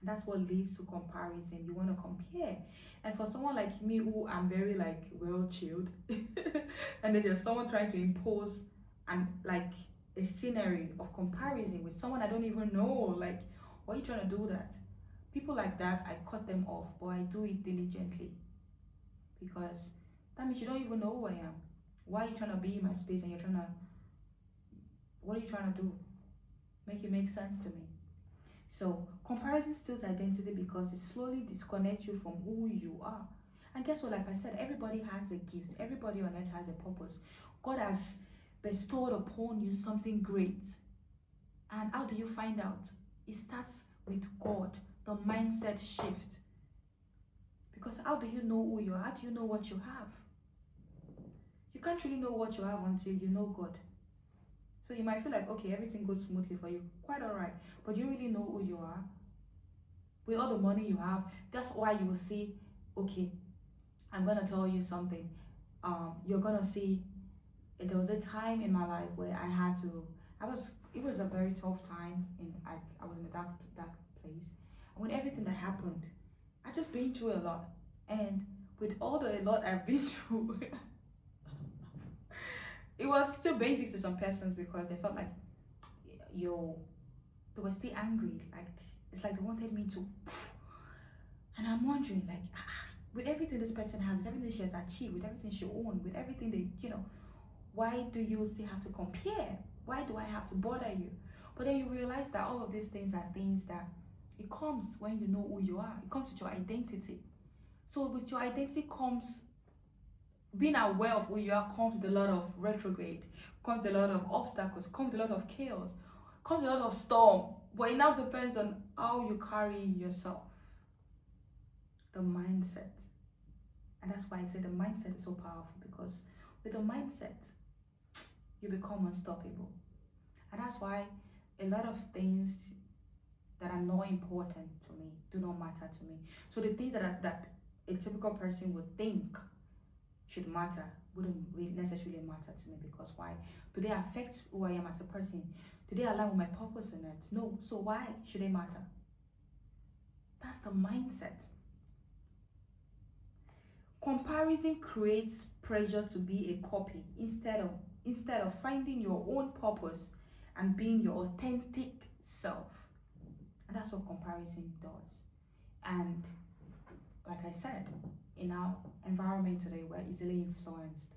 That's what leads to comparison. You want to compare. And for someone like me who I'm very like well chilled, and then there's someone trying to impose and like a scenery of comparison with someone I don't even know. Like, why are you trying to do that? People like that, I cut them off, but I do it diligently because that means you don't even know who I am. Why are you trying to be in my space and you're trying to, what are you trying to do? Make it make sense to me. So comparison steals identity because it slowly disconnects you from who you are. And guess what? Like I said, everybody has a gift. Everybody on earth has a purpose. God has bestowed upon you something great. And how do you find out? It starts with God, the mindset shift. Because how do you know who you are? How do you know what you have? You can't really know what you have until you know God. So you might feel like, okay, everything goes smoothly for you. Quite all right. But do you really know who you are? With all the money you have, that's why you will see, okay, I'm going to tell you something. You're going to see, there was a time in my life where it was a very tough time. I was in a dark place. And with everything that happened, I just been through a lot. And with all the a lot I've been through, it was still basic to some persons because they felt like, yo, they were still angry. Like, it's like they wanted me to. And I'm wondering, like, with everything this person has, with everything she has achieved, with everything she owns, with everything why do you still have to compare? Why do I have to bother you? But then you realize that all of these things are things that it comes when you know who you are. It comes with your identity. So with your identity comes being aware of who you are, comes with a lot of retrograde, comes with a lot of obstacles, comes with a lot of chaos, comes with a lot of storm. But it now depends on how you carry yourself, the mindset. And that's why I say the mindset is so powerful because with the mindset, you become unstoppable. And that's why a lot of things that are not important to me do not matter to me. So the things that a typical person would think should matter wouldn't really necessarily matter to me because why? Do they affect who I am as a person? Do they align with my purpose in it? No. So why should they matter? That's the mindset. Comparison creates pressure to be a copy instead of finding your own purpose and being your authentic self. And that's what comparison does. And like I said, in our environment today, we're easily influenced.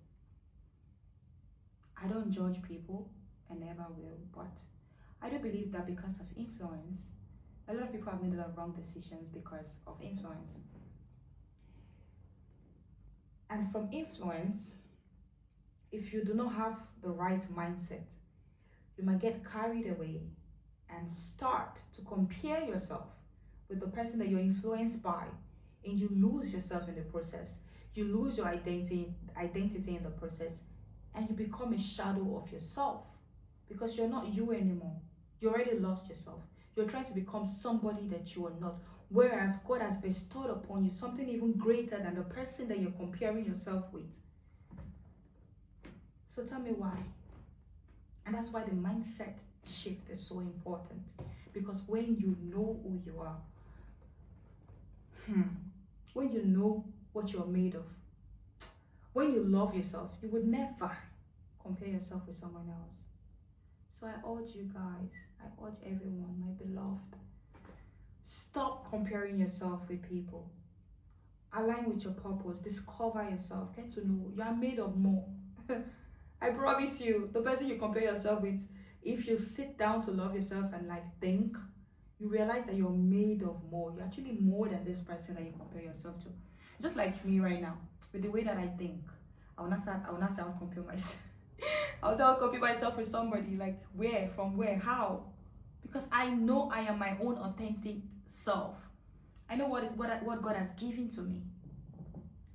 I don't judge people and never will, but I do believe that because of influence, a lot of people have made a lot of wrong decisions because of influence. And from influence, if you do not have the right mindset, you might get carried away and start to compare yourself with the person that you're influenced by, and you lose yourself in the process. You lose your identity in the process, and you become a shadow of yourself because you're not you anymore. You already lost yourself. You're trying to become somebody that you are not, whereas God has bestowed upon you something even greater than the person that you're comparing yourself with. So tell me why. And that's why the mindset shift is so important. Because when you know who you are, when you know what you're made of, when you love yourself, you would never compare yourself with someone else. So I urge you guys, I urge everyone, my beloved, stop comparing yourself with people. Align with your purpose, discover yourself, get to know you are made of more. I promise you, the person you compare yourself with, if you sit down to love yourself and like think, you realize that you're made of more. You're actually more than this person that you compare yourself to. Just like me right now, with the way that I think. I will not say I will compare myself. I will say I will compare myself with somebody. Like where? From where? How? Because I know I am my own authentic self. I know what God has given to me.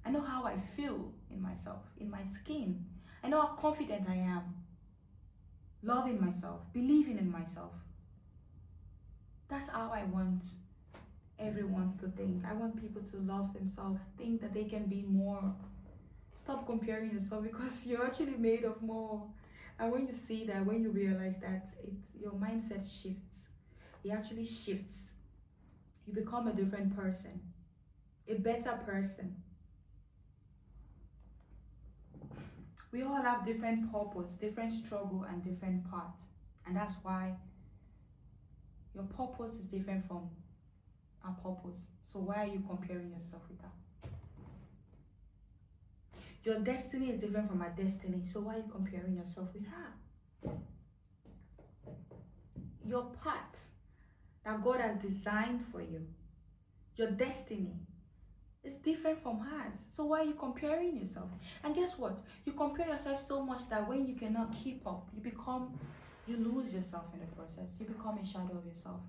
I know how I feel in myself, in my skin. I know how confident I am. Loving myself, believing in myself. That's how I want everyone to think. I want people to love themselves, think that they can be more. Stop comparing yourself because you're actually made of more. And when you see that, when you realize that, your mindset shifts. It actually shifts. You become a different person, a better person. We all have different purpose, different struggle, and different paths. And that's why your purpose is different from our purpose. So why are you comparing yourself with her? Your destiny is different from her destiny. So why are you comparing yourself with her? Your path that God has designed for you, your destiny, is different from hers. So why are you comparing yourself? And guess what? You compare yourself so much that when you cannot keep up, you lose yourself in the process. You become a shadow of yourself.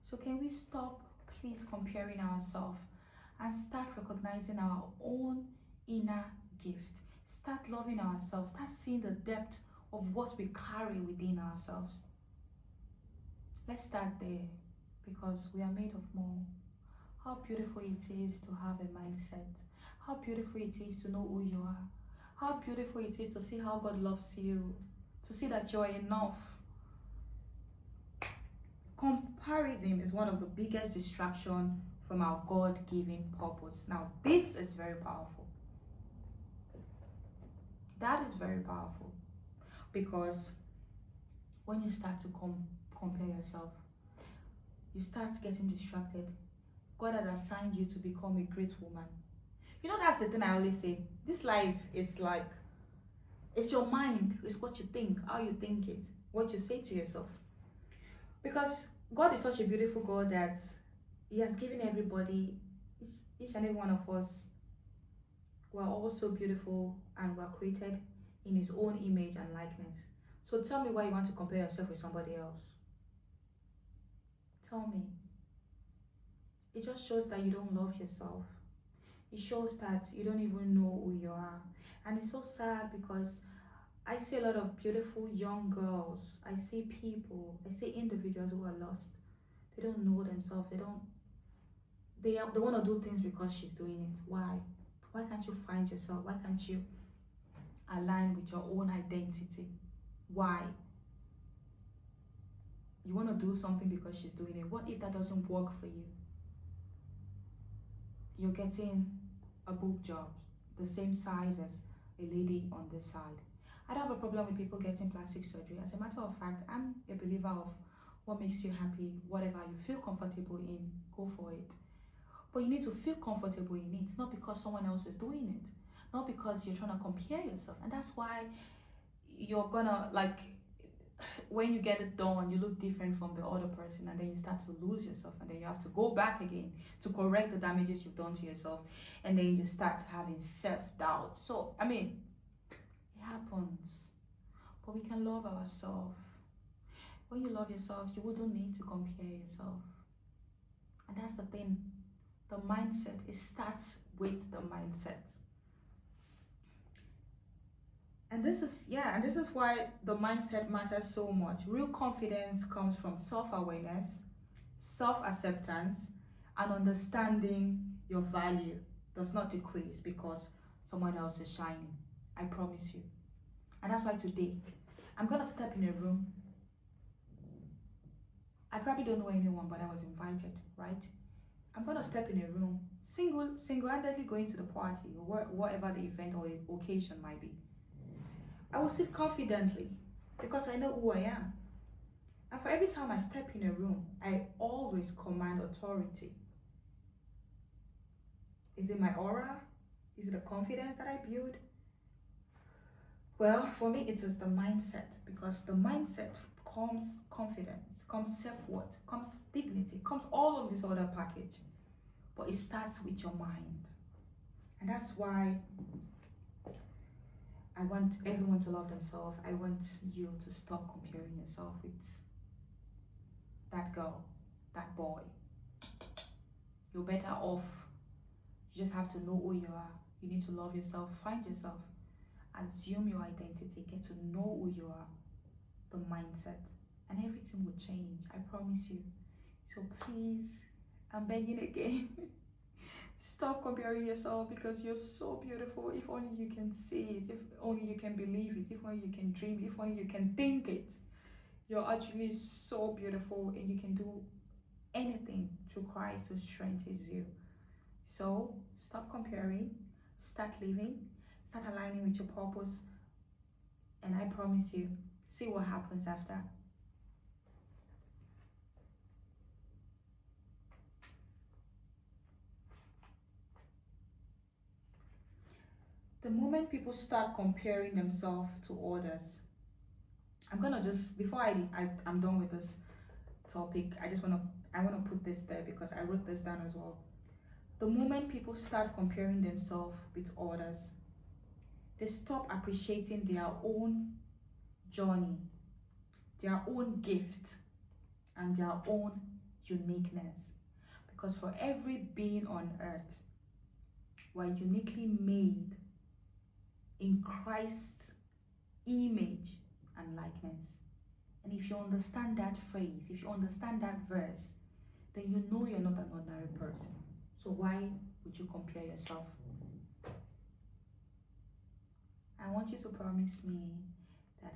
So can we stop, please, comparing ourselves and start recognizing our own inner gift? Start loving ourselves. Start seeing the depth of what we carry within ourselves. Let's start there because we are made of more. How beautiful it is to have a mindset. How beautiful it is to know who you are. How beautiful it is to see how God loves you. To see that you are enough. Comparison is one of the biggest distractions from our God-given purpose. Now, this is very powerful. That is very powerful because when you start to compare yourself, you start getting distracted. God has assigned you to become a great woman. You know, that's the thing I always say. This life is like, it's your mind. It's what you think, how you think it, what you say to yourself. Because God is such a beautiful God that He has given everybody, each and every one of us, we're all so beautiful and we're created in His own image and likeness. So tell me why you want to compare yourself with somebody else. Tell me. It just shows that you don't love yourself. It shows that you don't even know who you are. And it's so sad because I see a lot of beautiful young girls. I see people, I see individuals who are lost. They don't know themselves. They want to do things because she's doing it. Why? Why can't you find yourself? Why can't you align with your own identity? Why? You want to do something because she's doing it. What if that doesn't work for you? You're getting a boob job, the same size as a lady on this side. I don't have a problem with people getting plastic surgery. As a matter of fact, I'm a believer of what makes you happy, whatever you feel comfortable in, go for it. But you need to feel comfortable in it, not because someone else is doing it, not because you're trying to compare yourself. And that's why you're gonna, like, when you get it done, you look different from the other person, and then you start to lose yourself, and then you have to go back again to correct the damages you've done to yourself, and then you start having self-doubt. So, I mean, it happens, but we can love ourselves. When you love yourself, you wouldn't need to compare yourself. And that's the thing. The mindset, it starts with the mindset. And this is why the mindset matters so much. Real confidence comes from self-awareness, self-acceptance, and understanding your value does not decrease because someone else is shining. I promise you. And that's why today I'm gonna step in a room. I probably don't know anyone, but I was invited, right? I'm gonna step in a room, single-handedly going to the party or whatever the event or occasion might be. I will sit confidently because I know who I am. And for every time I step in a room, I always command authority. Is it my aura? Is it the confidence that I build? Well, for me, it is the mindset because the mindset comes confidence, comes self-worth, comes dignity, comes all of this other package. But it starts with your mind. And that's why I want everyone to love themselves. I want you to stop comparing yourself with that girl, that boy. You're better off. You just have to know who you are. You need to love yourself, find yourself, assume your identity, get to know who you are, the mindset, and everything will change. I promise you. So please, I'm begging again. Stop comparing yourself because you're so beautiful. If only you can see it, if only you can believe it, if only you can dream, if only you can think it. You're actually so beautiful and you can do anything through Christ who strengthens you. So stop comparing, start living, start aligning with your purpose, and I promise you, see what happens after. The moment people start comparing themselves to others, I'm gonna just before I'm done with this topic, I wanna put this there because I wrote this down as well. The moment people start comparing themselves with others, they stop appreciating their own journey, their own gift, and their own uniqueness. Because for every being on earth, we're uniquely made in Christ's image and likeness. And if you understand that phrase, if you understand that verse, then you know you're not an ordinary person. So why would you compare yourself? I want you to promise me that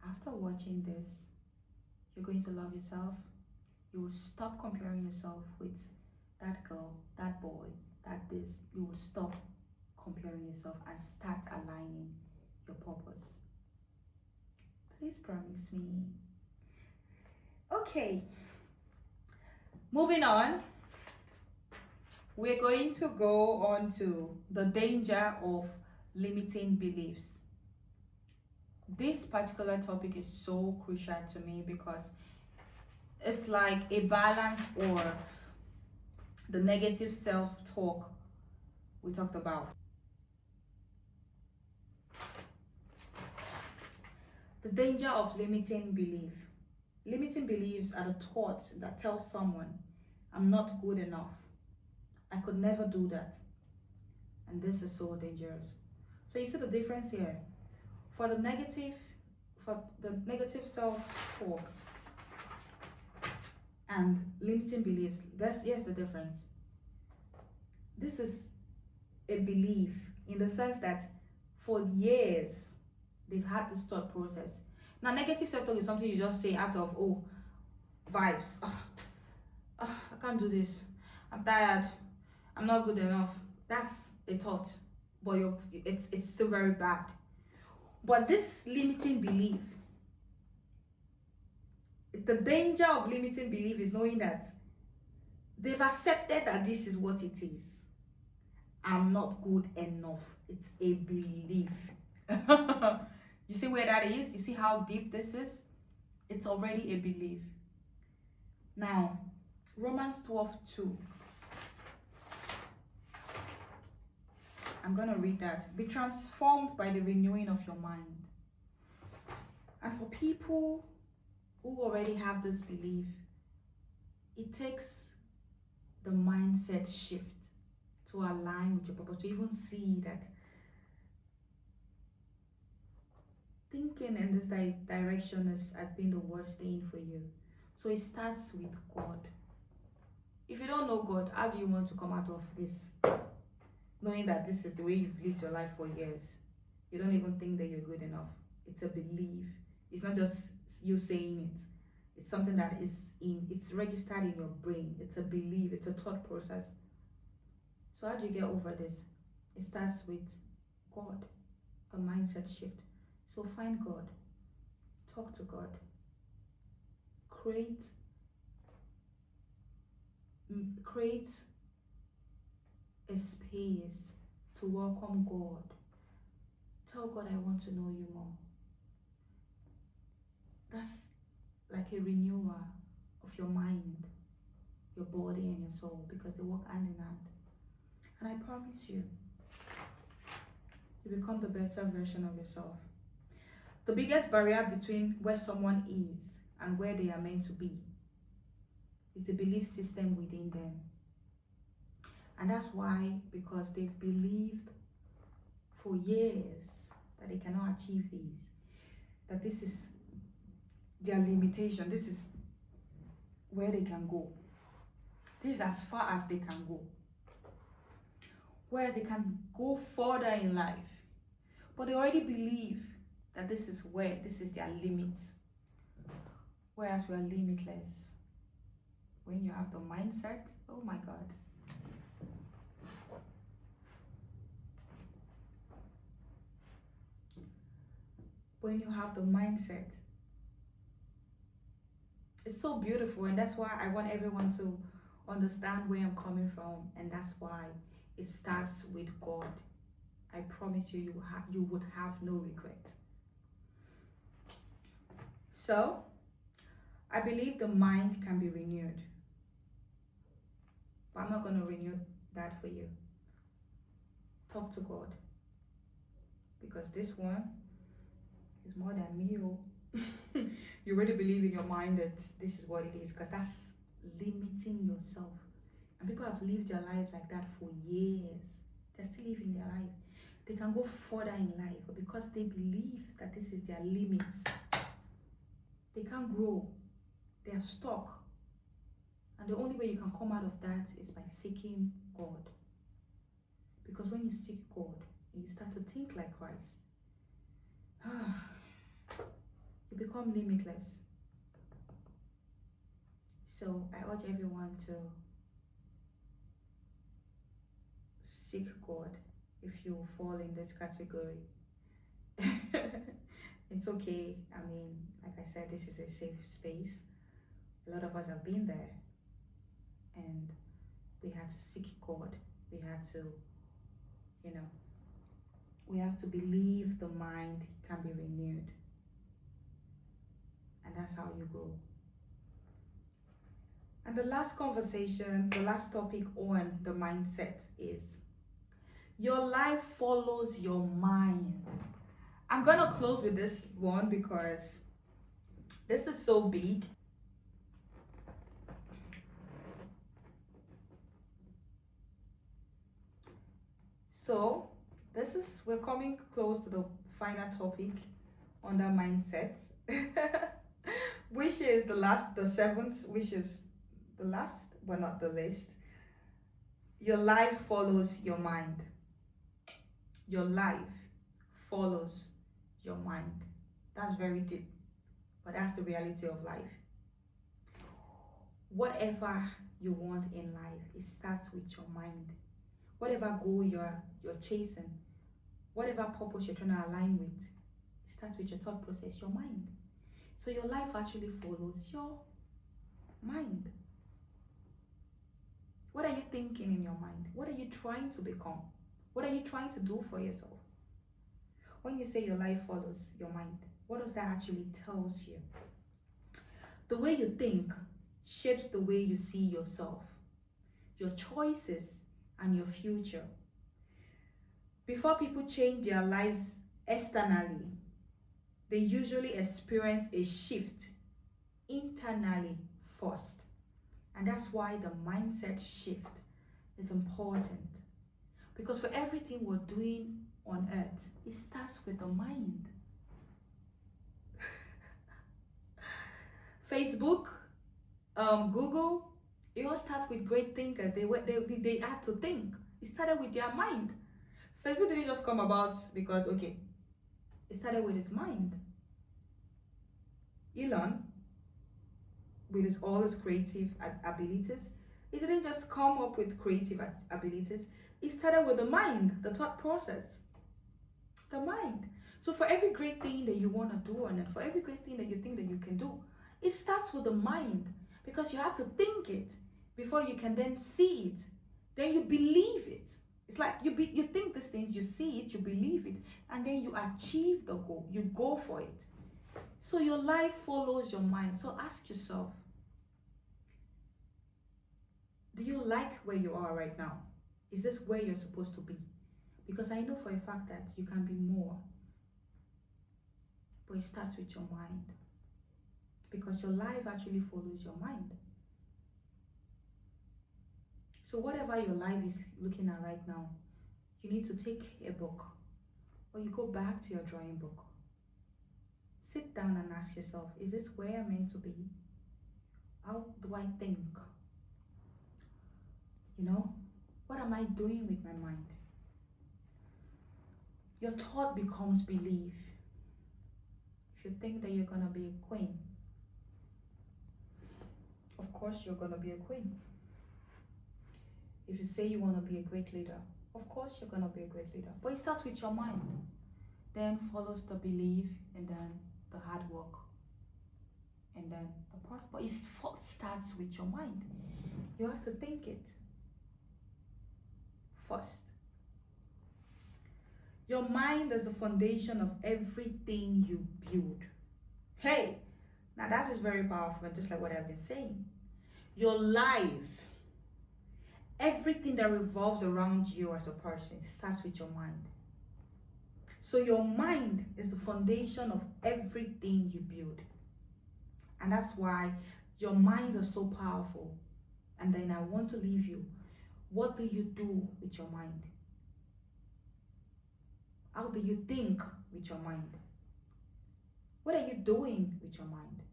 after watching this, you're going to love yourself. You will stop comparing yourself with that girl, that boy, that this. You will stop comparing yourself and start aligning your purpose. Please promise me. Okay, moving on. We're going to go on to the danger of limiting beliefs. This particular topic is so crucial to me because it's like a balance of the negative self-talk we talked about. The danger of limiting belief. Limiting beliefs are the thoughts that tell someone, I'm not good enough. I could never do that. And this is so dangerous. So you see the difference here. For the negative self-talk and limiting beliefs, here's the difference. This is a belief in the sense that for years they've had this thought process. Now, negative self-talk is something you just say out of vibes. I can't do this. I'm tired. I'm not good enough. That's a thought, but it's still very bad. But this limiting belief, the danger of limiting belief is knowing that they've accepted that this is what it is. I'm not good enough. It's a belief. You see where that is? You see how deep this is? It's already a belief. Now, Romans 12:2. I'm going to read that. Be transformed by the renewing of your mind. And for people who already have this belief, it takes the mindset shift to align with your purpose, to even see that thinking in this direction has been the worst thing for you. So it starts with God. If you don't know God, how do you want to come out of this? Knowing that this is the way you've lived your life for years. You don't even think that you're good enough. It's a belief. It's not just you saying it. It's something that it's registered in your brain. It's a belief. It's a thought process. So how do you get over this? It starts with God, a mindset shift. So find God, talk to God, create a space to welcome God. Tell God, I want to know you more. That's like a renewal of your mind, your body, and your soul because they work hand in hand. And I promise you, you become the better version of yourself. The biggest barrier between where someone is and where they are meant to be is the belief system within them. And that's why, because they've believed for years that they cannot achieve these, that this is their limitation, this is where they can go, this is as far as they can go. Whereas they can go further in life, but they already believe that this is their limits. Whereas we are limitless. When you have the mindset, oh my God. When you have the mindset, it's so beautiful, and that's why I want everyone to understand where I'm coming from, and that's why it starts with God. I promise you, you would have no regret. So, I believe the mind can be renewed, but I'm not going to renew that for you. Talk to God, because this one is more than me. You already believe in your mind that this is what it is, because that's limiting yourself. And people have lived their life like that for years. They're still living their life. They can go further in life, but because they believe that this is their limits, they can't grow. They are stuck. And the only way you can come out of that is by seeking God. Because when you seek God and you start to think like Christ, you become limitless. So I urge everyone to seek God if you fall in this category. It's okay. I mean, like I said, this is a safe space. A lot of us have been there, and we had to seek God. We had to, we have to believe the mind can be renewed. And that's how you grow. And the last topic on the mindset is your life follows your mind. I'm gonna close with this one because this is so big. So we're coming close to the final topic on the mindset, which is the seventh, which is the last but not the least. Your life follows your mind. Your life follows your mind. That's very deep, but that's the reality of life. Whatever you want in life, it starts with your mind. Whatever goal you're chasing, whatever purpose you're trying to align with, it starts with your thought process, your mind. So your life actually follows your mind. What are you thinking in your mind? What are you trying to become? What are you trying to do for yourself? When you say your life follows your mind, what does that actually tells you? The way you think shapes the way you see yourself, your choices, and your future. Before people change their lives externally, they usually experience a shift internally first. And that's why the mindset shift is important. Because for everything we're doing on earth, it starts with the mind. Facebook, Google, it all starts with great thinkers. They had to think. It started with their mind. Facebook didn't just come about because, okay, it started with his mind. Elon, with all his creative abilities, it didn't just come up with creative abilities. It started with the mind, the thought process, the mind. So for every great thing that you want to do, and for every great thing that you think that you can do, it starts with the mind, because you have to think it before you can then see it. Then you believe it. It's like you think these things, you see it, you believe it, and then you achieve the goal. You go for it. So your life follows your mind. So ask yourself, do you like where you are right now? Is this where you're supposed to be? Because I know for a fact that you can be more, but it starts with your mind. Because your life actually follows your mind. So whatever your life is looking at right now, you need to take a book or you go back to your drawing book. Sit down and ask yourself, is this where I'm meant to be? How do I think? You know, what am I doing with my mind? Your thought becomes belief. If you think that you're gonna be a queen, of course you're gonna be a queen. If you say you wanna be a great leader, of course you're gonna be a great leader. But it starts with your mind. Then follows the belief and then the hard work. And then the process. But it starts with your mind. You have to think it first. Your mind is the foundation of everything you build. Hey, now that is very powerful, and just like what I've been saying. Your life, everything that revolves around you as a person starts with your mind. So your mind is the foundation of everything you build. And that's why your mind is so powerful. And then I want to leave you. What do you do with your mind? How do you think with your mind? What are you doing with your mind?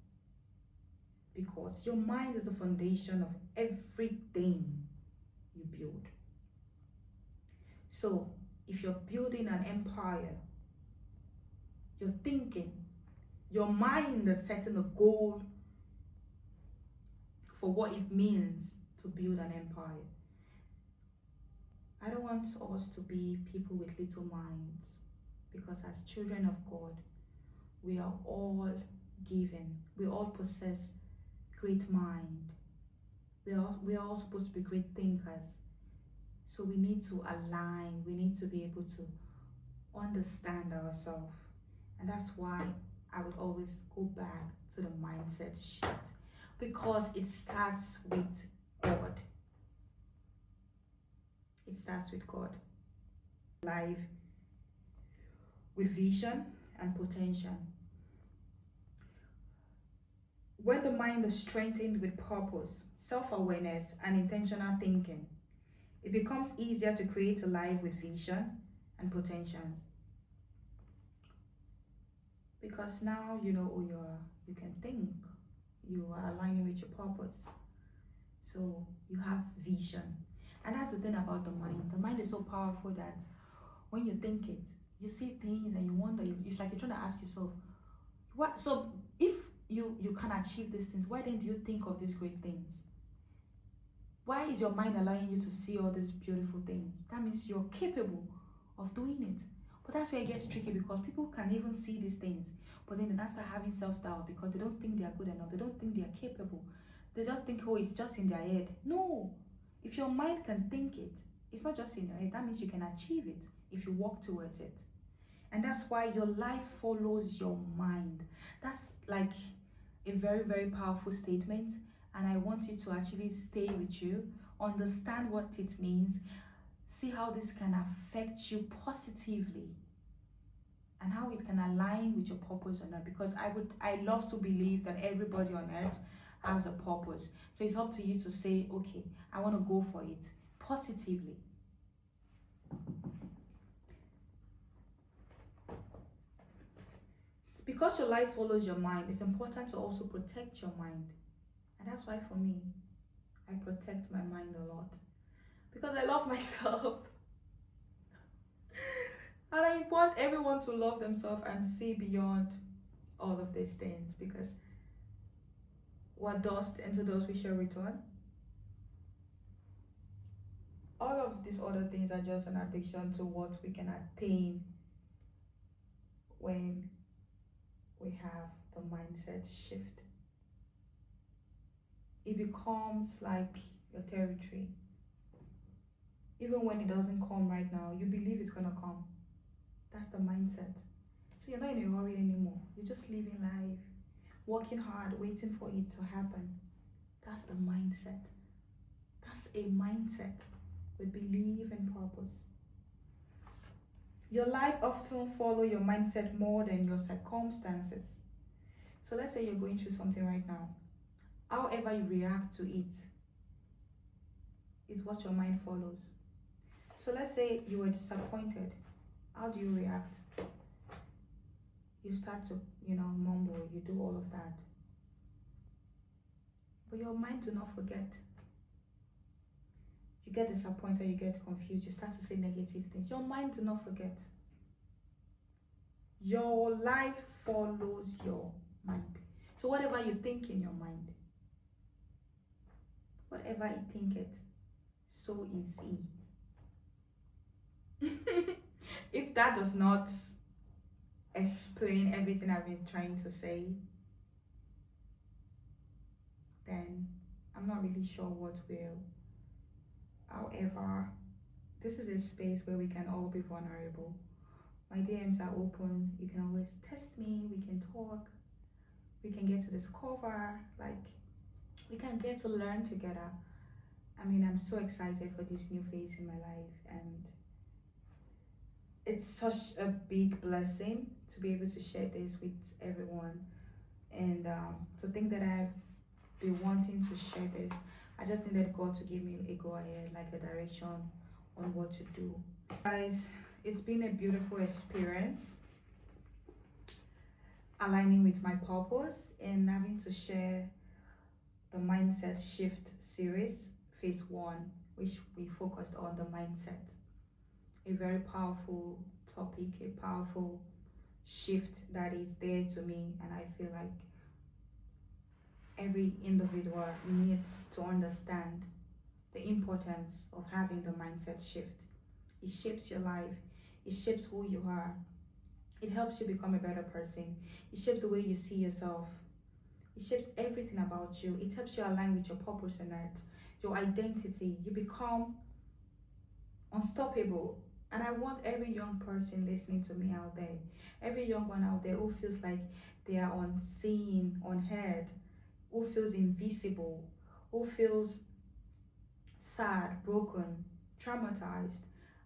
Because your mind is the foundation of everything you build. So if you're building an empire, you're thinking, your mind is setting a goal for what it means to build an empire. I don't want us to be people with little minds, because as children of God, we are all given, we all possess great mind. We are all supposed to be great thinkers. So we need to align, we need to be able to understand ourselves. And that's why I would always go back to the mindset shift, because it starts with God. It starts with God. Life with vision and potential. When the mind is strengthened with purpose, self-awareness, and intentional thinking, it becomes easier to create a life with vision and potential. Because now you know who you are, you can think, you are aligning with your purpose. So you have vision. And that's the thing about the mind. The mind is so powerful that when you think it, you see things and you wonder, it's like you're trying to ask yourself, what? So if you can achieve these things, why then do you think of these great things? Why is your mind allowing you to see all these beautiful things? That means you're capable of doing it. But that's where it gets tricky, because people can even see these things, but then they start having self-doubt because they don't think they are good enough. They don't think they are capable. They just think, oh, it's just in their head. No. If your mind can think it, it's not just in your head. That means you can achieve it if you walk towards it. And that's why your life follows your mind. That's like a very, very powerful statement. And I want you to actually stay with you, understand what it means, see how this can affect you positively, and how it can align with your purpose or not. Because I love to believe that everybody on earth has a purpose. So it's up to you to say, okay, I want to go for it positively. Because your life follows your mind, it's important to also protect your mind. And that's why for me, I protect my mind a lot. Because I love myself. And I want everyone to love themselves and see beyond all of these things. Because what dust into those we shall return. All of these other things are just an addiction to what we can attain when we have the mindset shift. It becomes like your territory. Even when it doesn't come right now, you believe it's gonna come. That's the mindset. So you're not in a hurry anymore. You're just living life, working hard, waiting for it to happen. That's the mindset. That's a mindset with belief and purpose. Your life often follow your mindset more than your circumstances. So let's say you're going through something right now. However you react to it is what your mind follows. So let's say you were disappointed. How do you react? You start to, mumble, you do all of that. But your mind do not forget. You get disappointed, you get confused, you start to say negative things. Your mind do not forget. Your life follows your mind. So whatever you think in your mind, whatever you think it, so is he. If that does not explain everything I've been trying to say, then I'm not really sure what will. However, this is a space where we can all be vulnerable. My DMs are open. You can always text me. We can talk. We can get to discover. Like, we can get to learn together. I mean, I'm so excited for this new phase in my life, and it's such a big blessing to be able to share this with everyone. And to think that I've been wanting to share this, I just needed God to give me a go ahead, like a direction on what to do. Guys, it's been a beautiful experience aligning with my purpose and having to share the mindset shift series, phase 1, which we focused on the mindset. A very powerful topic, a powerful shift that is there to me, and I feel like every individual needs to understand the importance of having the mindset shift. It shapes your life, it shapes who you are, it helps you become a better person, it shapes the way you see yourself, it shapes everything about you, it helps you align with your purpose in earth, your identity. You become unstoppable. And I want every young person listening to me out there, every young one out there who feels like they are unseen, unheard, who feels invisible, who feels sad, broken, traumatized.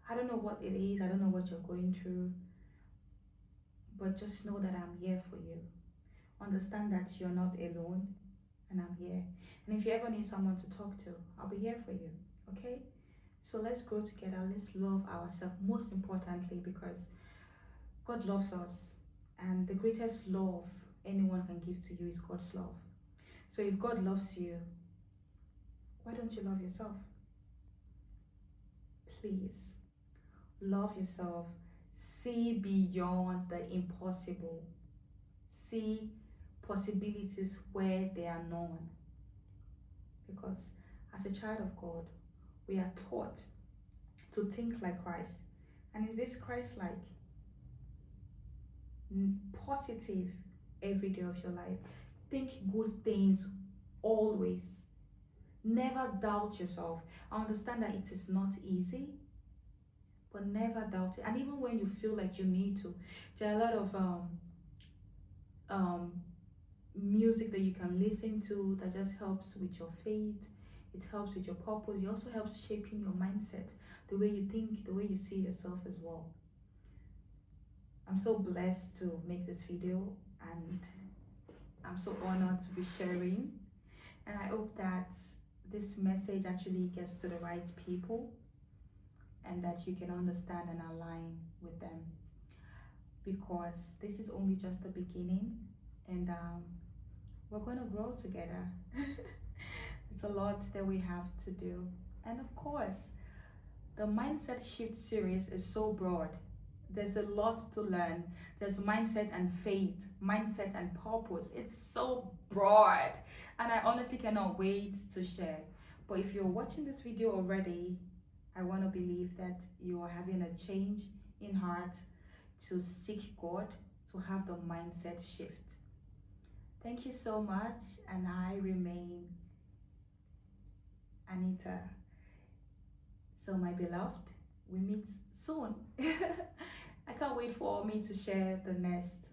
I don't know what it is, I don't know what you're going through, but just know that I'm here for you. Understand that you're not alone, and I'm here. And if you ever need someone to talk to, I'll be here for you, okay? So let's grow together, let's love ourselves, most importantly, because God loves us, and the greatest love anyone can give to you is God's love. So if God loves you, why don't you love yourself? Please love yourself. See beyond the impossible. See possibilities where there are none. Because as a child of God, we are taught to think like Christ. And is this Christ-like? Positive every day of your life. Think good things always. Never doubt yourself. I understand that it is not easy, but never doubt it. And even when you feel like you need to, there are a lot of um, music that you can listen to that just helps with your faith. It helps with your purpose. It also helps shaping your mindset, the way you think, the way you see yourself as well. I'm so blessed to make this video, and I'm so honored to be sharing. And I hope that this message actually gets to the right people, and that you can understand and align with them, because this is only just the beginning, and we're going to grow together. It's a lot that we have to do. And of course, the Mindset Shift series is so broad. There's a lot to learn. There's mindset and faith, mindset and purpose. It's so broad. And I honestly cannot wait to share. But if you're watching this video already, I want to believe that you are having a change in heart to seek God, to have the mindset shift. Thank you so much, and I remain Anita. So my beloved, we meet soon. I can't wait for me to share the next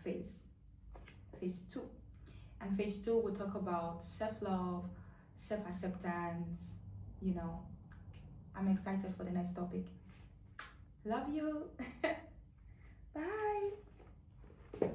phase 2. And phase 2 will talk about self-love, self-acceptance. I'm excited for the next topic. Love you. Bye.